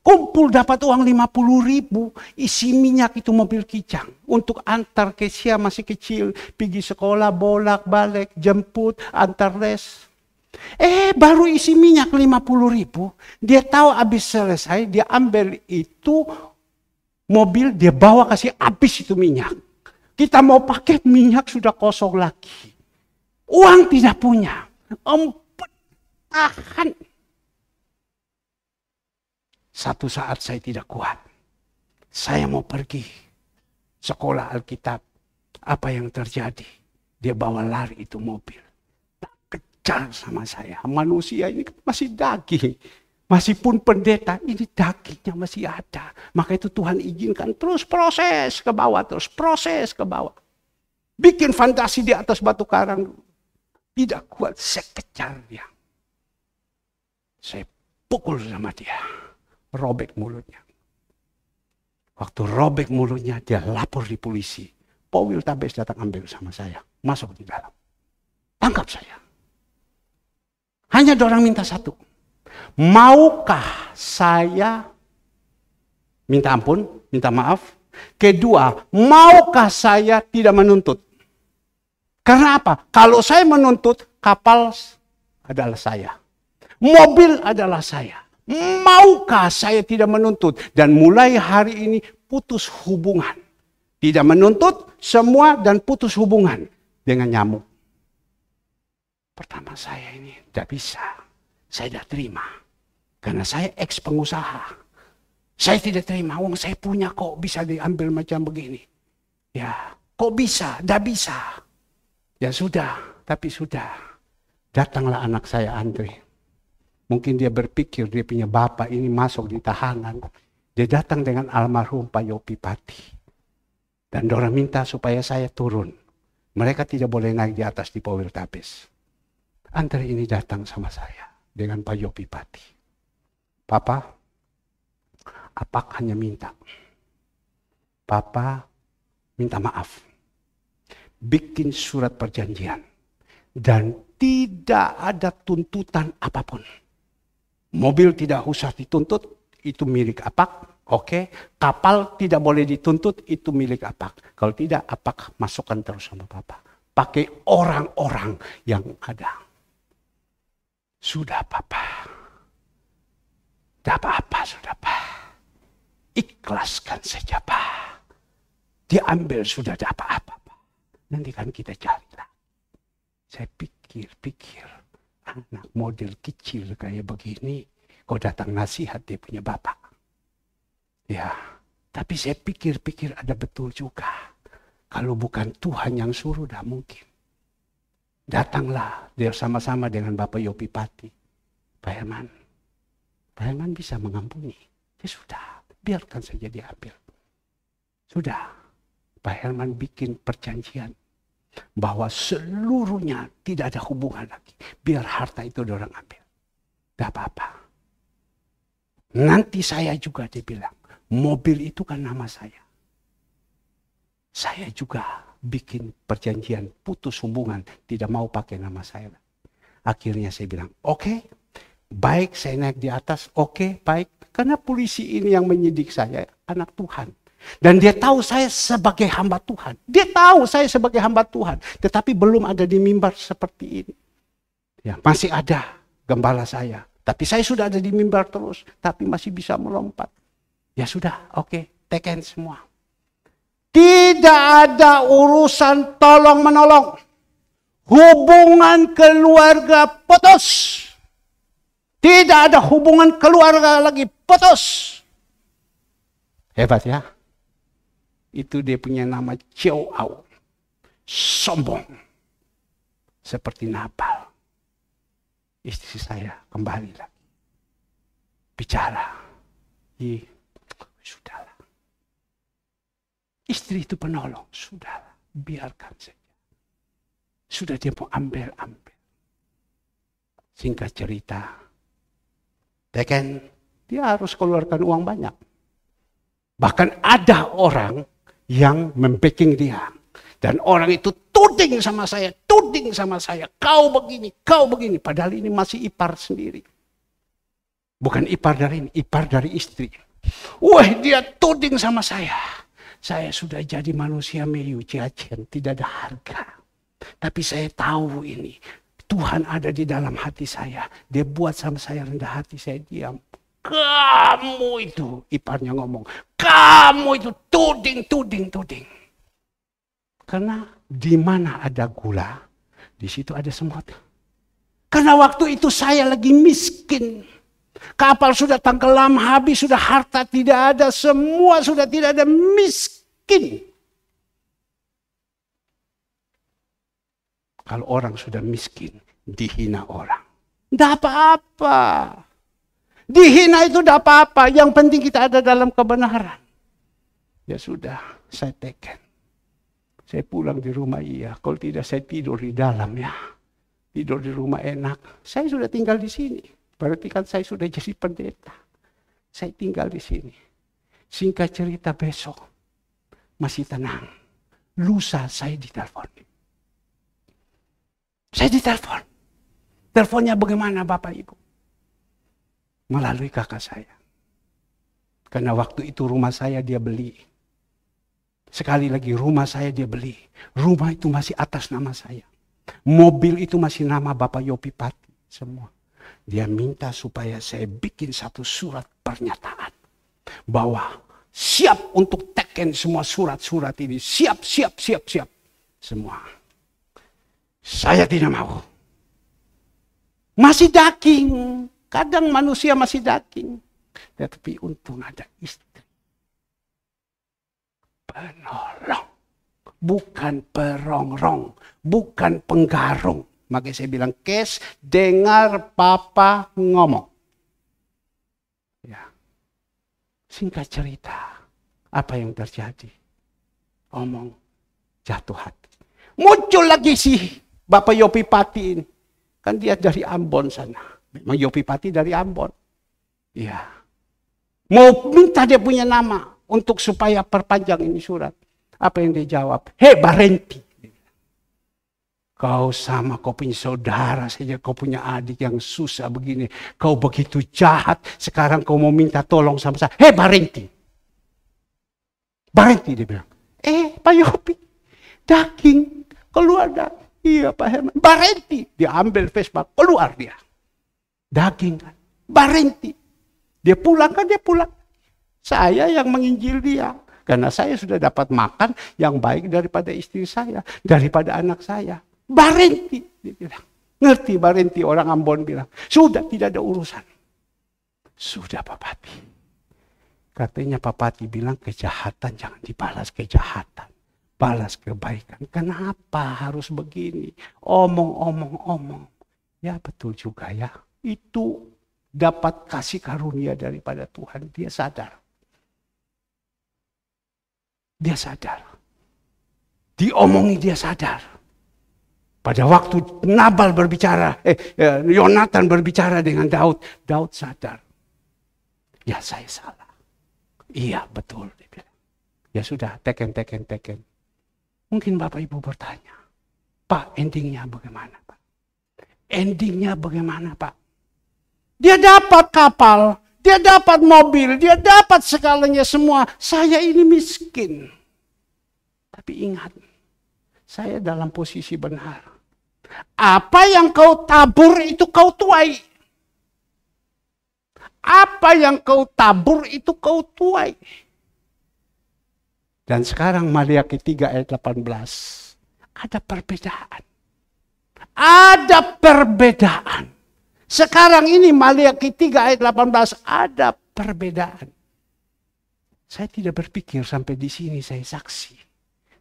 Kumpul dapat uang 50.000. Isi minyak itu mobil kijang. Untuk antar Kesia masih kecil. Pergi sekolah bolak-balik. Jemput. Antar les. Baru isi minyak 50.000. Dia tahu habis selesai. Dia ambil itu mobil. Dia bawa kasih habis itu minyak. Kita mau pakai minyak sudah kosong lagi. Uang tidak punya. Tahan. Satu saat saya tidak kuat. Saya mau pergi sekolah Alkitab. Apa yang terjadi? Dia bawa lari itu mobil. Tak kejar sama saya. Manusia ini masih daging. Masih pun pendeta, ini dagingnya masih ada. Maka itu Tuhan izinkan terus proses ke bawah. Terus proses ke bawah. Bikin fantasi di atas batu karang. Tidak kuat, saya kejar dia. Saya pukul sama dia. Robek mulutnya. Waktu robek mulutnya, dia lapor di polisi. Powil Tabes datang ambil sama saya. Masuk di dalam. Tangkap saya. Hanya ada orang minta satu. Maukah saya minta ampun, minta maaf? Kedua, maukah saya tidak menuntut? Karena apa? Kalau saya menuntut, kapal adalah saya. Mobil adalah saya. Maukah saya tidak menuntut? Dan mulai hari ini putus hubungan. Tidak menuntut semua dan putus hubungan dengan nyamuk. Pertama saya ini tidak bisa. Saya tidak terima. Karena saya ex pengusaha. Saya tidak terima. Uang saya punya kok bisa diambil macam begini. Ya, kok bisa? Tidak bisa. Ya sudah, tapi sudah. Datanglah anak saya Andre. Mungkin dia berpikir dia punya bapak ini masuk di tahanan. Dia datang dengan almarhum Pak Yopi Pati. Dan orang minta supaya saya turun. Mereka tidak boleh naik di atas di Powil Tabes. Andre ini datang sama saya. Dengan Pak Yopi Pati. Papa, Apak hanya minta. Papa minta maaf. Bikin surat perjanjian. Dan tidak ada tuntutan apapun. Mobil tidak usah dituntut, itu milik Apak. Oke, kapal tidak boleh dituntut, itu milik Apak. Kalau tidak, Apak masukkan terus sama Papa. Pakai orang-orang yang ada. Sudah Papa. Tidak apa-apa sudah Pak. Ikhlaskan saja Pak. Diambil sudah tidak apa-apa Pak. Nanti kan kita carilah. Saya pikir-pikir. Anak model kecil kayak begini. Kok datang nasihat dia punya bapak. Ya. Tapi saya pikir-pikir ada betul juga. Kalau bukan Tuhan yang suruh tidak mungkin. Datanglah dia sama-sama dengan Bapak Yopi Pati. Pak Herman. Pak Herman bisa mengampuni. Ya sudah, biarkan saja diambil. Sudah, Pak Herman bikin perjanjian. Bahwa seluruhnya tidak ada hubungan lagi. Biar harta itu orang ambil. Tidak apa-apa. Nanti saya juga dia bilang. Mobil itu kan nama saya. Saya juga bikin perjanjian putus hubungan. Tidak mau pakai nama saya. Akhirnya saya bilang, oke, baik saya naik di atas, oke, baik. Karena polisi ini yang menyidik saya, anak Tuhan. Dan dia tahu saya sebagai hamba Tuhan. Dia tahu saya sebagai hamba Tuhan. Tetapi belum ada di mimbar seperti ini. Ya, masih ada gembala saya. Tapi saya sudah ada di mimbar terus. Tapi masih bisa melompat. Ya sudah, oke, teken semua. Tidak ada urusan tolong-menolong. Hubungan keluarga putus. Tidak ada hubungan keluarga lagi putus. Hebat ya. Itu dia punya nama Cioau. Sombong. Seperti Nabal. Istri saya kembali lagi. Bicara. Sudahlah. Istri itu penolong. Sudah, biarkan saja. Sudah dia mau ambil. Singkat cerita, dia harus keluarkan uang banyak. Bahkan ada orang yang membacking dia. Dan orang itu tuding sama saya. Kau begini. Padahal ini masih ipar sendiri. Bukan ipar dari ini, ipar dari istri. Wah, dia tuding sama saya. Saya sudah jadi manusia meyu, jajan, tidak ada harga. Tapi saya tahu ini. Tuhan ada di dalam hati saya. Dia buat sama saya rendah hati, saya diam. Kamu itu, iparnya ngomong. Kamu itu tuding. Karena di mana ada gula, di situ ada semut. Karena waktu itu saya lagi miskin. Kapal sudah tenggelam, habis, sudah harta tidak ada, semua sudah tidak ada, miskin. Kalau orang sudah miskin, dihina orang. Tidak apa-apa. Dihina itu tidak apa-apa, yang penting kita ada dalam kebenaran. Ya sudah, saya teken. Saya pulang di rumah kalau tidak saya tidur di dalam ya. Tidur di rumah enak. Saya sudah tinggal di sini. Berarti kan saya sudah jadi pendeta. Saya tinggal di sini. Singkat cerita besok masih tenang. Lusa saya ditelepon. Teleponnya bagaimana Bapak Ibu? Melalui kakak saya. Karena waktu itu rumah saya dia beli. Sekali lagi rumah saya dia beli. Rumah itu masih atas nama saya. Mobil itu masih nama Bapak Yopi Pati. Semua. Dia minta supaya saya bikin satu surat pernyataan. Bahwa siap untuk teken semua surat-surat ini. Siap. Semua. Saya tidak mau. Masih daging. Kadang manusia masih daging. Tetapi untung ada istri. Penolong. Bukan perongrong. Bukan penggarung. Makanya saya bilang, Kes, dengar papa ngomong. Ya. Singkat cerita. Apa yang terjadi? Omong jatuh hati. Muncul lagi sih Bapak Yopi Pati ini. Kan dia dari Ambon sana. Memang Yopi Pati dari Ambon. Iya. Mau minta dia punya nama. Untuk supaya perpanjang ini surat. Apa yang dia jawab? Hei Barenti. Kau sama kau punya saudara saja. Kau punya adik yang susah begini. Kau begitu jahat. Sekarang kau mau minta tolong sama saya. Hei Barenti. Barenti dia bilang. Pak Yopi. Daging. Keluar daging. Iya Pak Herman. Barenti. Dia ambil Vespa. Keluar dia. Daging kan. Barenti. Dia pulang kan dia pulang. Saya yang menginjil dia. Karena saya sudah dapat makan yang baik daripada istri saya. Daripada anak saya. Barenti. Dia bilang. Ngerti Barenti orang Ambon bilang. Sudah tidak ada urusan. Sudah Pak Pati. Katanya Pak Pati bilang kejahatan jangan dibalas kejahatan. Balas kebaikan. Kenapa harus begini? Omong. Ya betul juga ya. Itu dapat kasih karunia daripada Tuhan. Dia sadar. Diomongi dia sadar. Pada waktu Nabal berbicara, Yonatan berbicara dengan Daud, Daud sadar. Ya saya salah. Iya betul. Dia bilang. Ya sudah, teken. Mungkin Bapak Ibu bertanya, Pak endingnya bagaimana Pak? Endingnya bagaimana Pak? Dia dapat kapal, dia dapat mobil, dia dapat segalanya semua. Saya ini miskin. Tapi ingat, saya dalam posisi benar. Apa yang kau tabur itu kau tuai. Apa yang kau tabur itu kau tuai. Dan sekarang Maliaki 3 ayat 18. Ada perbedaan. Ada perbedaan. Sekarang ini Maliaki 3 ayat 18 ada perbedaan. Saya tidak berpikir sampai di sini saya saksi.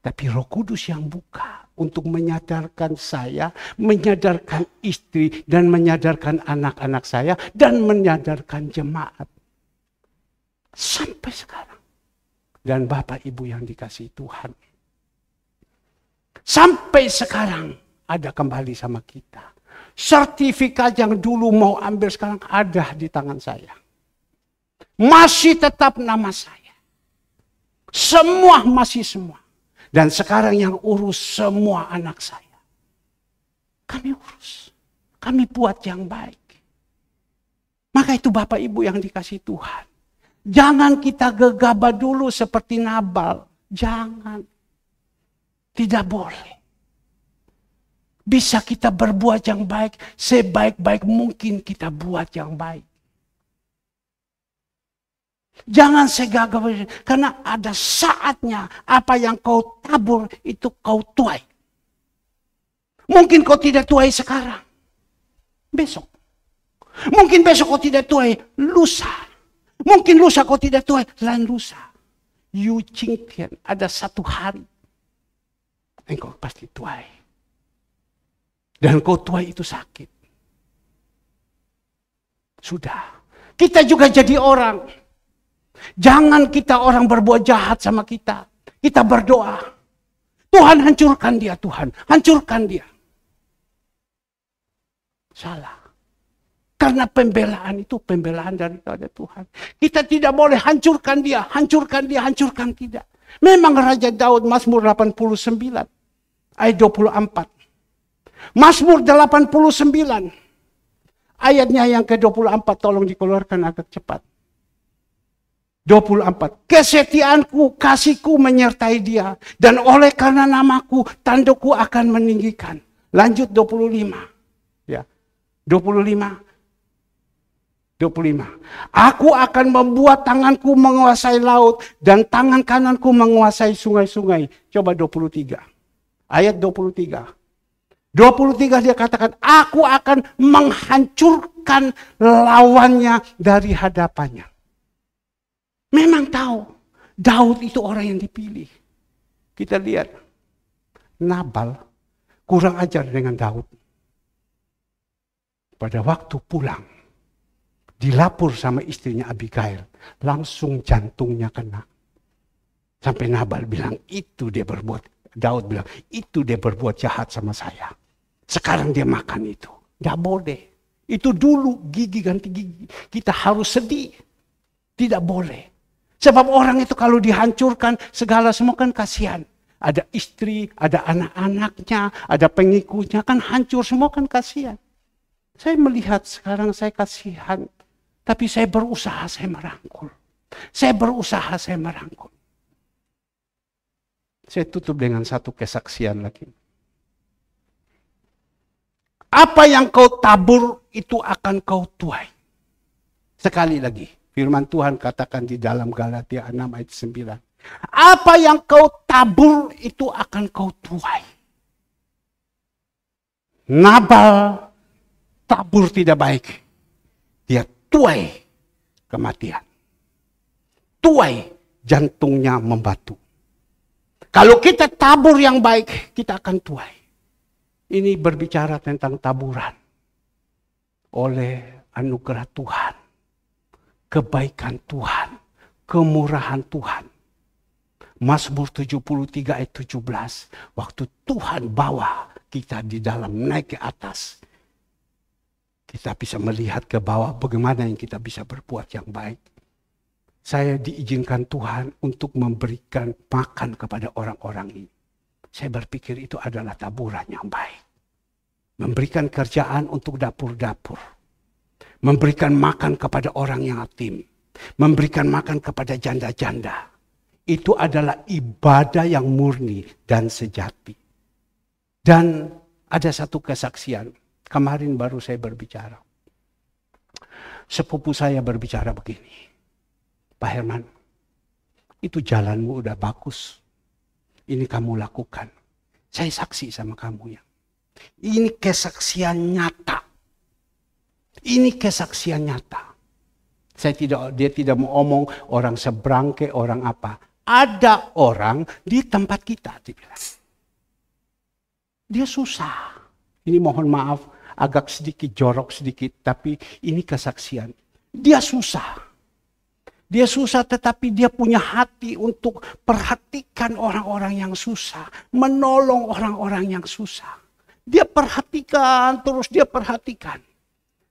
Tapi Roh Kudus yang buka untuk menyadarkan saya, menyadarkan istri dan menyadarkan anak-anak saya dan menyadarkan jemaat. Sampai sekarang dan Bapak Ibu yang dikasihi Tuhan. Sampai sekarang ada kembali sama kita. Sertifikat yang dulu mau ambil sekarang ada di tangan saya. Masih tetap nama saya. Semua masih semua. Dan sekarang yang urus semua anak saya. Kami urus. Kami buat yang baik. Maka itu Bapak Ibu yang dikasih Tuhan. Jangan kita gegabah dulu seperti Nabal. Jangan. Tidak boleh. Bisa kita berbuat yang baik. Sebaik-baik mungkin kita buat yang baik. Jangan segagah. Karena ada saatnya apa yang kau tabur itu kau tuai. Mungkin kau tidak tuai sekarang. Besok. Mungkin besok kau tidak tuai, lusa. Mungkin lusa kau tidak tuai, lain lusa. You Qingtian, ada satu hari. Engkau pasti tuai. Dan kau tuai itu sakit. Sudah. Kita juga jadi orang. Jangan kita orang berbuat jahat sama kita. Kita berdoa. Tuhan hancurkan dia, Tuhan. Hancurkan dia. Salah. Karena pembelaan itu pembelaan daripada Tuhan. Kita tidak boleh hancurkan dia, hancurkan dia, hancurkan tidak. Memang Raja Daud Mazmur 89 ayat 24. Mazmur 89 ayatnya yang ke-24 tolong dikeluarkan agak cepat. 24. Kesetiaanku, kasihku menyertai dia dan oleh karena namaku tandukku akan meninggikan. Lanjut 25. Ya. 25. Aku akan membuat tanganku menguasai laut dan tangan kananku menguasai sungai-sungai. Coba 23. Ayat 23. 23 dia katakan, aku akan menghancurkan lawannya dari hadapannya. Memang tahu, Daud itu orang yang dipilih. Kita lihat, Nabal kurang ajar dengan Daud. Pada waktu pulang, dilapor sama istrinya Abigail. Langsung jantungnya kena. Sampai Nabal bilang, itu dia berbuat. Daud bilang, itu dia berbuat jahat sama saya. Sekarang dia makan itu. Tidak boleh. Itu dulu gigi ganti gigi. Kita harus sedih. Tidak boleh. Sebab orang itu kalau dihancurkan, segala semua kan kasihan. Ada istri, ada anak-anaknya, ada pengikutnya. Kan hancur semua kan kasihan. Saya melihat sekarang saya kasihan. Tapi saya berusaha, saya merangkul. Saya berusaha, saya merangkul. Saya tutup dengan satu kesaksian lagi. Apa yang kau tabur, itu akan kau tuai. Sekali lagi, firman Tuhan katakan di dalam Galatia 6 ayat 9. Apa yang kau tabur, itu akan kau tuai. Nabal tabur tidak baik. Dia tuai kematian. Tuai jantungnya membatu. Kalau kita tabur yang baik, kita akan tuai. Ini berbicara tentang taburan. Oleh anugerah Tuhan. Kebaikan Tuhan. Kemurahan Tuhan. Mazmur 73 ayat 17. Waktu Tuhan bawa kita di dalam naik ke atas. Kita bisa melihat ke bawah bagaimana yang kita bisa berbuat yang baik. Saya diizinkan Tuhan untuk memberikan makan kepada orang-orang ini. Saya berpikir itu adalah taburan yang baik. Memberikan kerjaan untuk dapur-dapur. Memberikan makan kepada orang yang yatim. Memberikan makan kepada janda-janda. Itu adalah ibadah yang murni dan sejati. Dan ada satu kesaksian. Kemarin baru saya berbicara. Sepupu saya berbicara begini. Pak Herman, itu jalanmu udah bagus. Ini kamu lakukan. Saya saksi sama kamu ya. Ini kesaksian nyata. Ini kesaksian nyata. Dia tidak mau omong orang seberang ke orang apa. Ada orang di tempat kita, dibilang. Dia susah. Ini mohon maaf. Agak sedikit jorok sedikit, tapi ini kesaksian. Dia susah. Dia susah tetapi dia punya hati untuk perhatikan orang-orang yang susah. Menolong orang-orang yang susah. Dia perhatikan, terus dia perhatikan.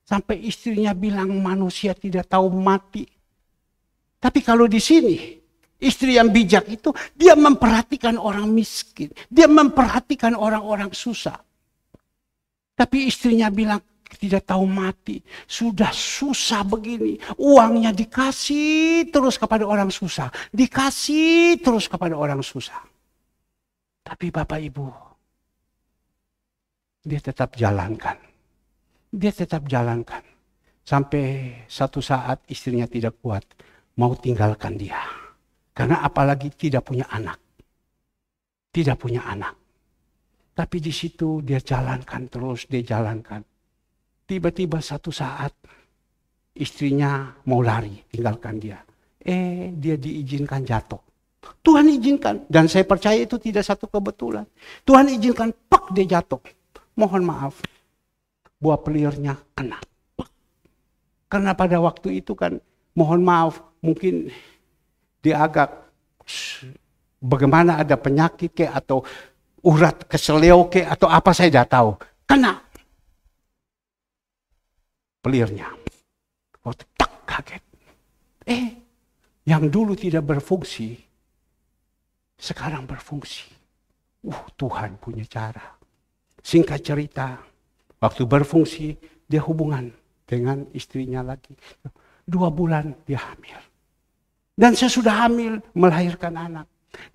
Sampai istrinya bilang manusia tidak tahu mati. Tapi kalau di sini, istri yang bijak itu, dia memperhatikan orang miskin. Dia memperhatikan orang-orang susah. Tapi istrinya bilang, tidak tahu mati. Sudah susah begini. Uangnya dikasih terus kepada orang susah. Dikasih terus kepada orang susah. Tapi Bapak Ibu, dia tetap jalankan. Dia tetap jalankan. Sampai satu saat istrinya tidak kuat. Mau tinggalkan dia. Karena apalagi tidak punya anak. Tidak punya anak. Tapi di situ dia jalankan terus, dia jalankan. Tiba-tiba satu saat istrinya mau lari, tinggalkan dia. Dia diizinkan jatuh. Tuhan izinkan. Dan saya percaya itu tidak satu kebetulan. Tuhan izinkan, dia jatuh. Mohon maaf, buah pelirnya kena. Karena pada waktu itu kan, mohon maaf, mungkin dia agak bagaimana ada penyakit atau urat keseleo atau apa saya tidak tahu. Kena pelirnya. Waktu kaget. Yang dulu tidak berfungsi, sekarang berfungsi. Tuhan punya cara. Singkat cerita, waktu berfungsi, dia hubungan dengan istrinya lagi. 2 bulan dia hamil. Dan sesudah hamil, melahirkan anak.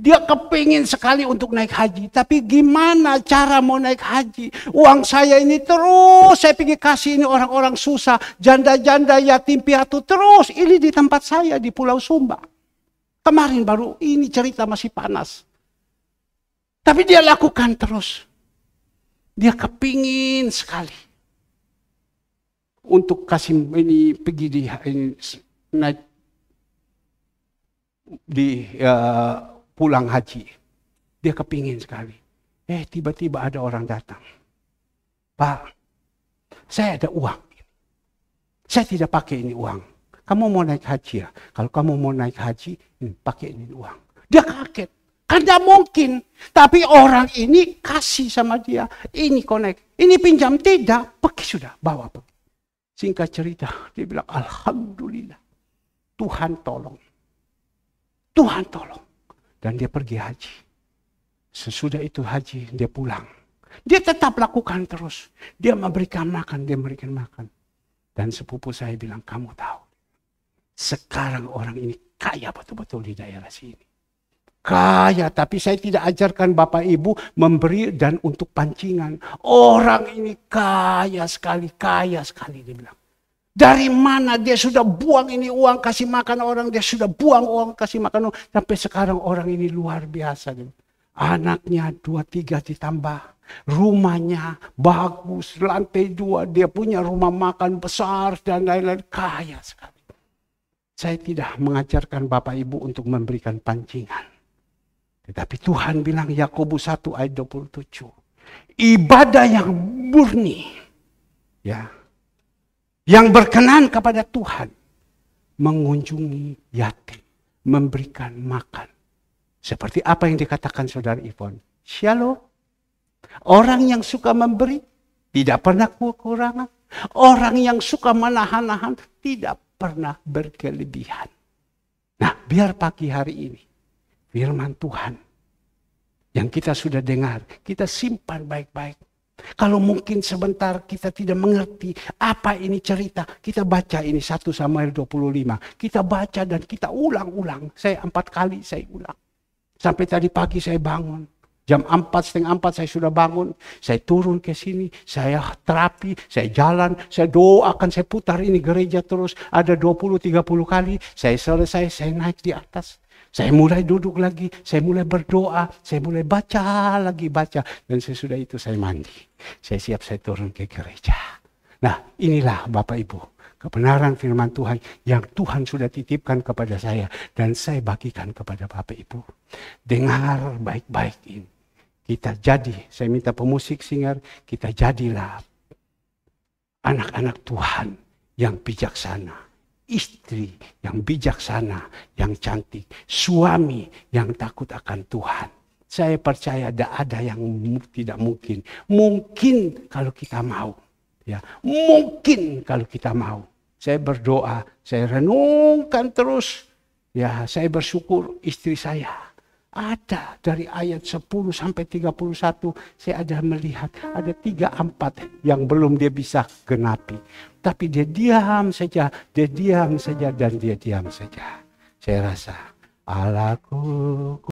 Dia kepingin sekali untuk naik haji. Tapi gimana cara mau naik haji? Uang saya ini terus saya pergi kasih ini orang-orang susah. Janda-janda, yatim piatu terus. Ini di tempat saya di Pulau Sumba. Kemarin baru ini cerita masih panas. Tapi dia lakukan terus. Dia kepingin sekali untuk kasih ini pergi pulang haji. Dia kepingin sekali. Tiba-tiba ada orang datang. Pak, saya ada uang. Saya tidak pakai ini uang. Kamu mau naik haji ya? Kalau kamu mau naik haji, pakai ini uang. Dia kaget. Karena mungkin. Tapi orang ini kasih sama dia. Ini connect. Ini pinjam. Tidak. Pergi sudah. Bawa pergi. Singkat cerita. Dia bilang, Alhamdulillah. Tuhan tolong. Tuhan tolong. Dan dia pergi haji. Sesudah itu haji, dia pulang. Dia tetap lakukan terus. Dia memberikan makan. Dia memberikan makan. Dan sepupu saya bilang, kamu tahu. Sekarang orang ini kaya betul-betul di daerah sini. Kaya, tapi saya tidak ajarkan Bapak Ibu memberi dan untuk pancingan. Orang ini kaya sekali dia bilang. Dari mana dia sudah buang ini uang kasih makan orang, dia sudah buang uang kasih makan orang. Sampai sekarang orang ini luar biasa. Anaknya 2-3 ditambah. Rumahnya bagus, lantai 2. Dia punya rumah makan besar dan lain-lain. Kaya sekali. Saya tidak mengajarkan Bapak Ibu untuk memberikan pancingan. Tetapi Tuhan bilang Yakobus 1 ayat 27. Ibadah yang murni. Ya. Yang berkenan kepada Tuhan. Mengunjungi yatim. Memberikan makan. Seperti apa yang dikatakan Saudara Ivon. Shalom. Orang yang suka memberi. Tidak pernah kekurangan. Orang yang suka menahan-nahan. Tidak pernah berkelebihan. Nah, biar pagi hari ini. Firman Tuhan yang kita sudah dengar, kita simpan baik-baik. Kalau mungkin sebentar kita tidak mengerti apa ini cerita, kita baca ini 1 Samuel 25. Kita baca dan kita ulang-ulang. Saya 4 kali saya ulang. Sampai tadi pagi saya bangun. Jam 4:30 saya sudah bangun. Saya turun ke sini, saya terapi, saya jalan, saya doakan, saya putar ini gereja terus. Ada 20-30 kali, saya selesai, saya naik di atas. Saya mulai duduk lagi, saya mulai berdoa, saya mulai baca lagi, baca. Dan sesudah itu saya mandi. Saya siap, saya turun ke gereja. Nah, inilah Bapak Ibu, kebenaran firman Tuhan yang Tuhan sudah titipkan kepada saya. Dan saya bagikan kepada Bapak Ibu. Dengar baik-baik ini. Kita jadi, saya minta pemusik singer, kita jadilah anak-anak Tuhan yang bijaksana. istri yang bijaksana, yang cantik, suami yang takut akan Tuhan. Saya percaya tidak ada yang tidak mungkin. Mungkin kalau kita mau. Ya, mungkin kalau kita mau. Saya berdoa, saya renungkan terus. Ya, saya bersyukur istri saya. Ada dari ayat 10 sampai 31, saya ada melihat ada 3-4 yang belum dia bisa genapi. Tapi dia diam saja, dan dia diam saja. Saya rasa Allahku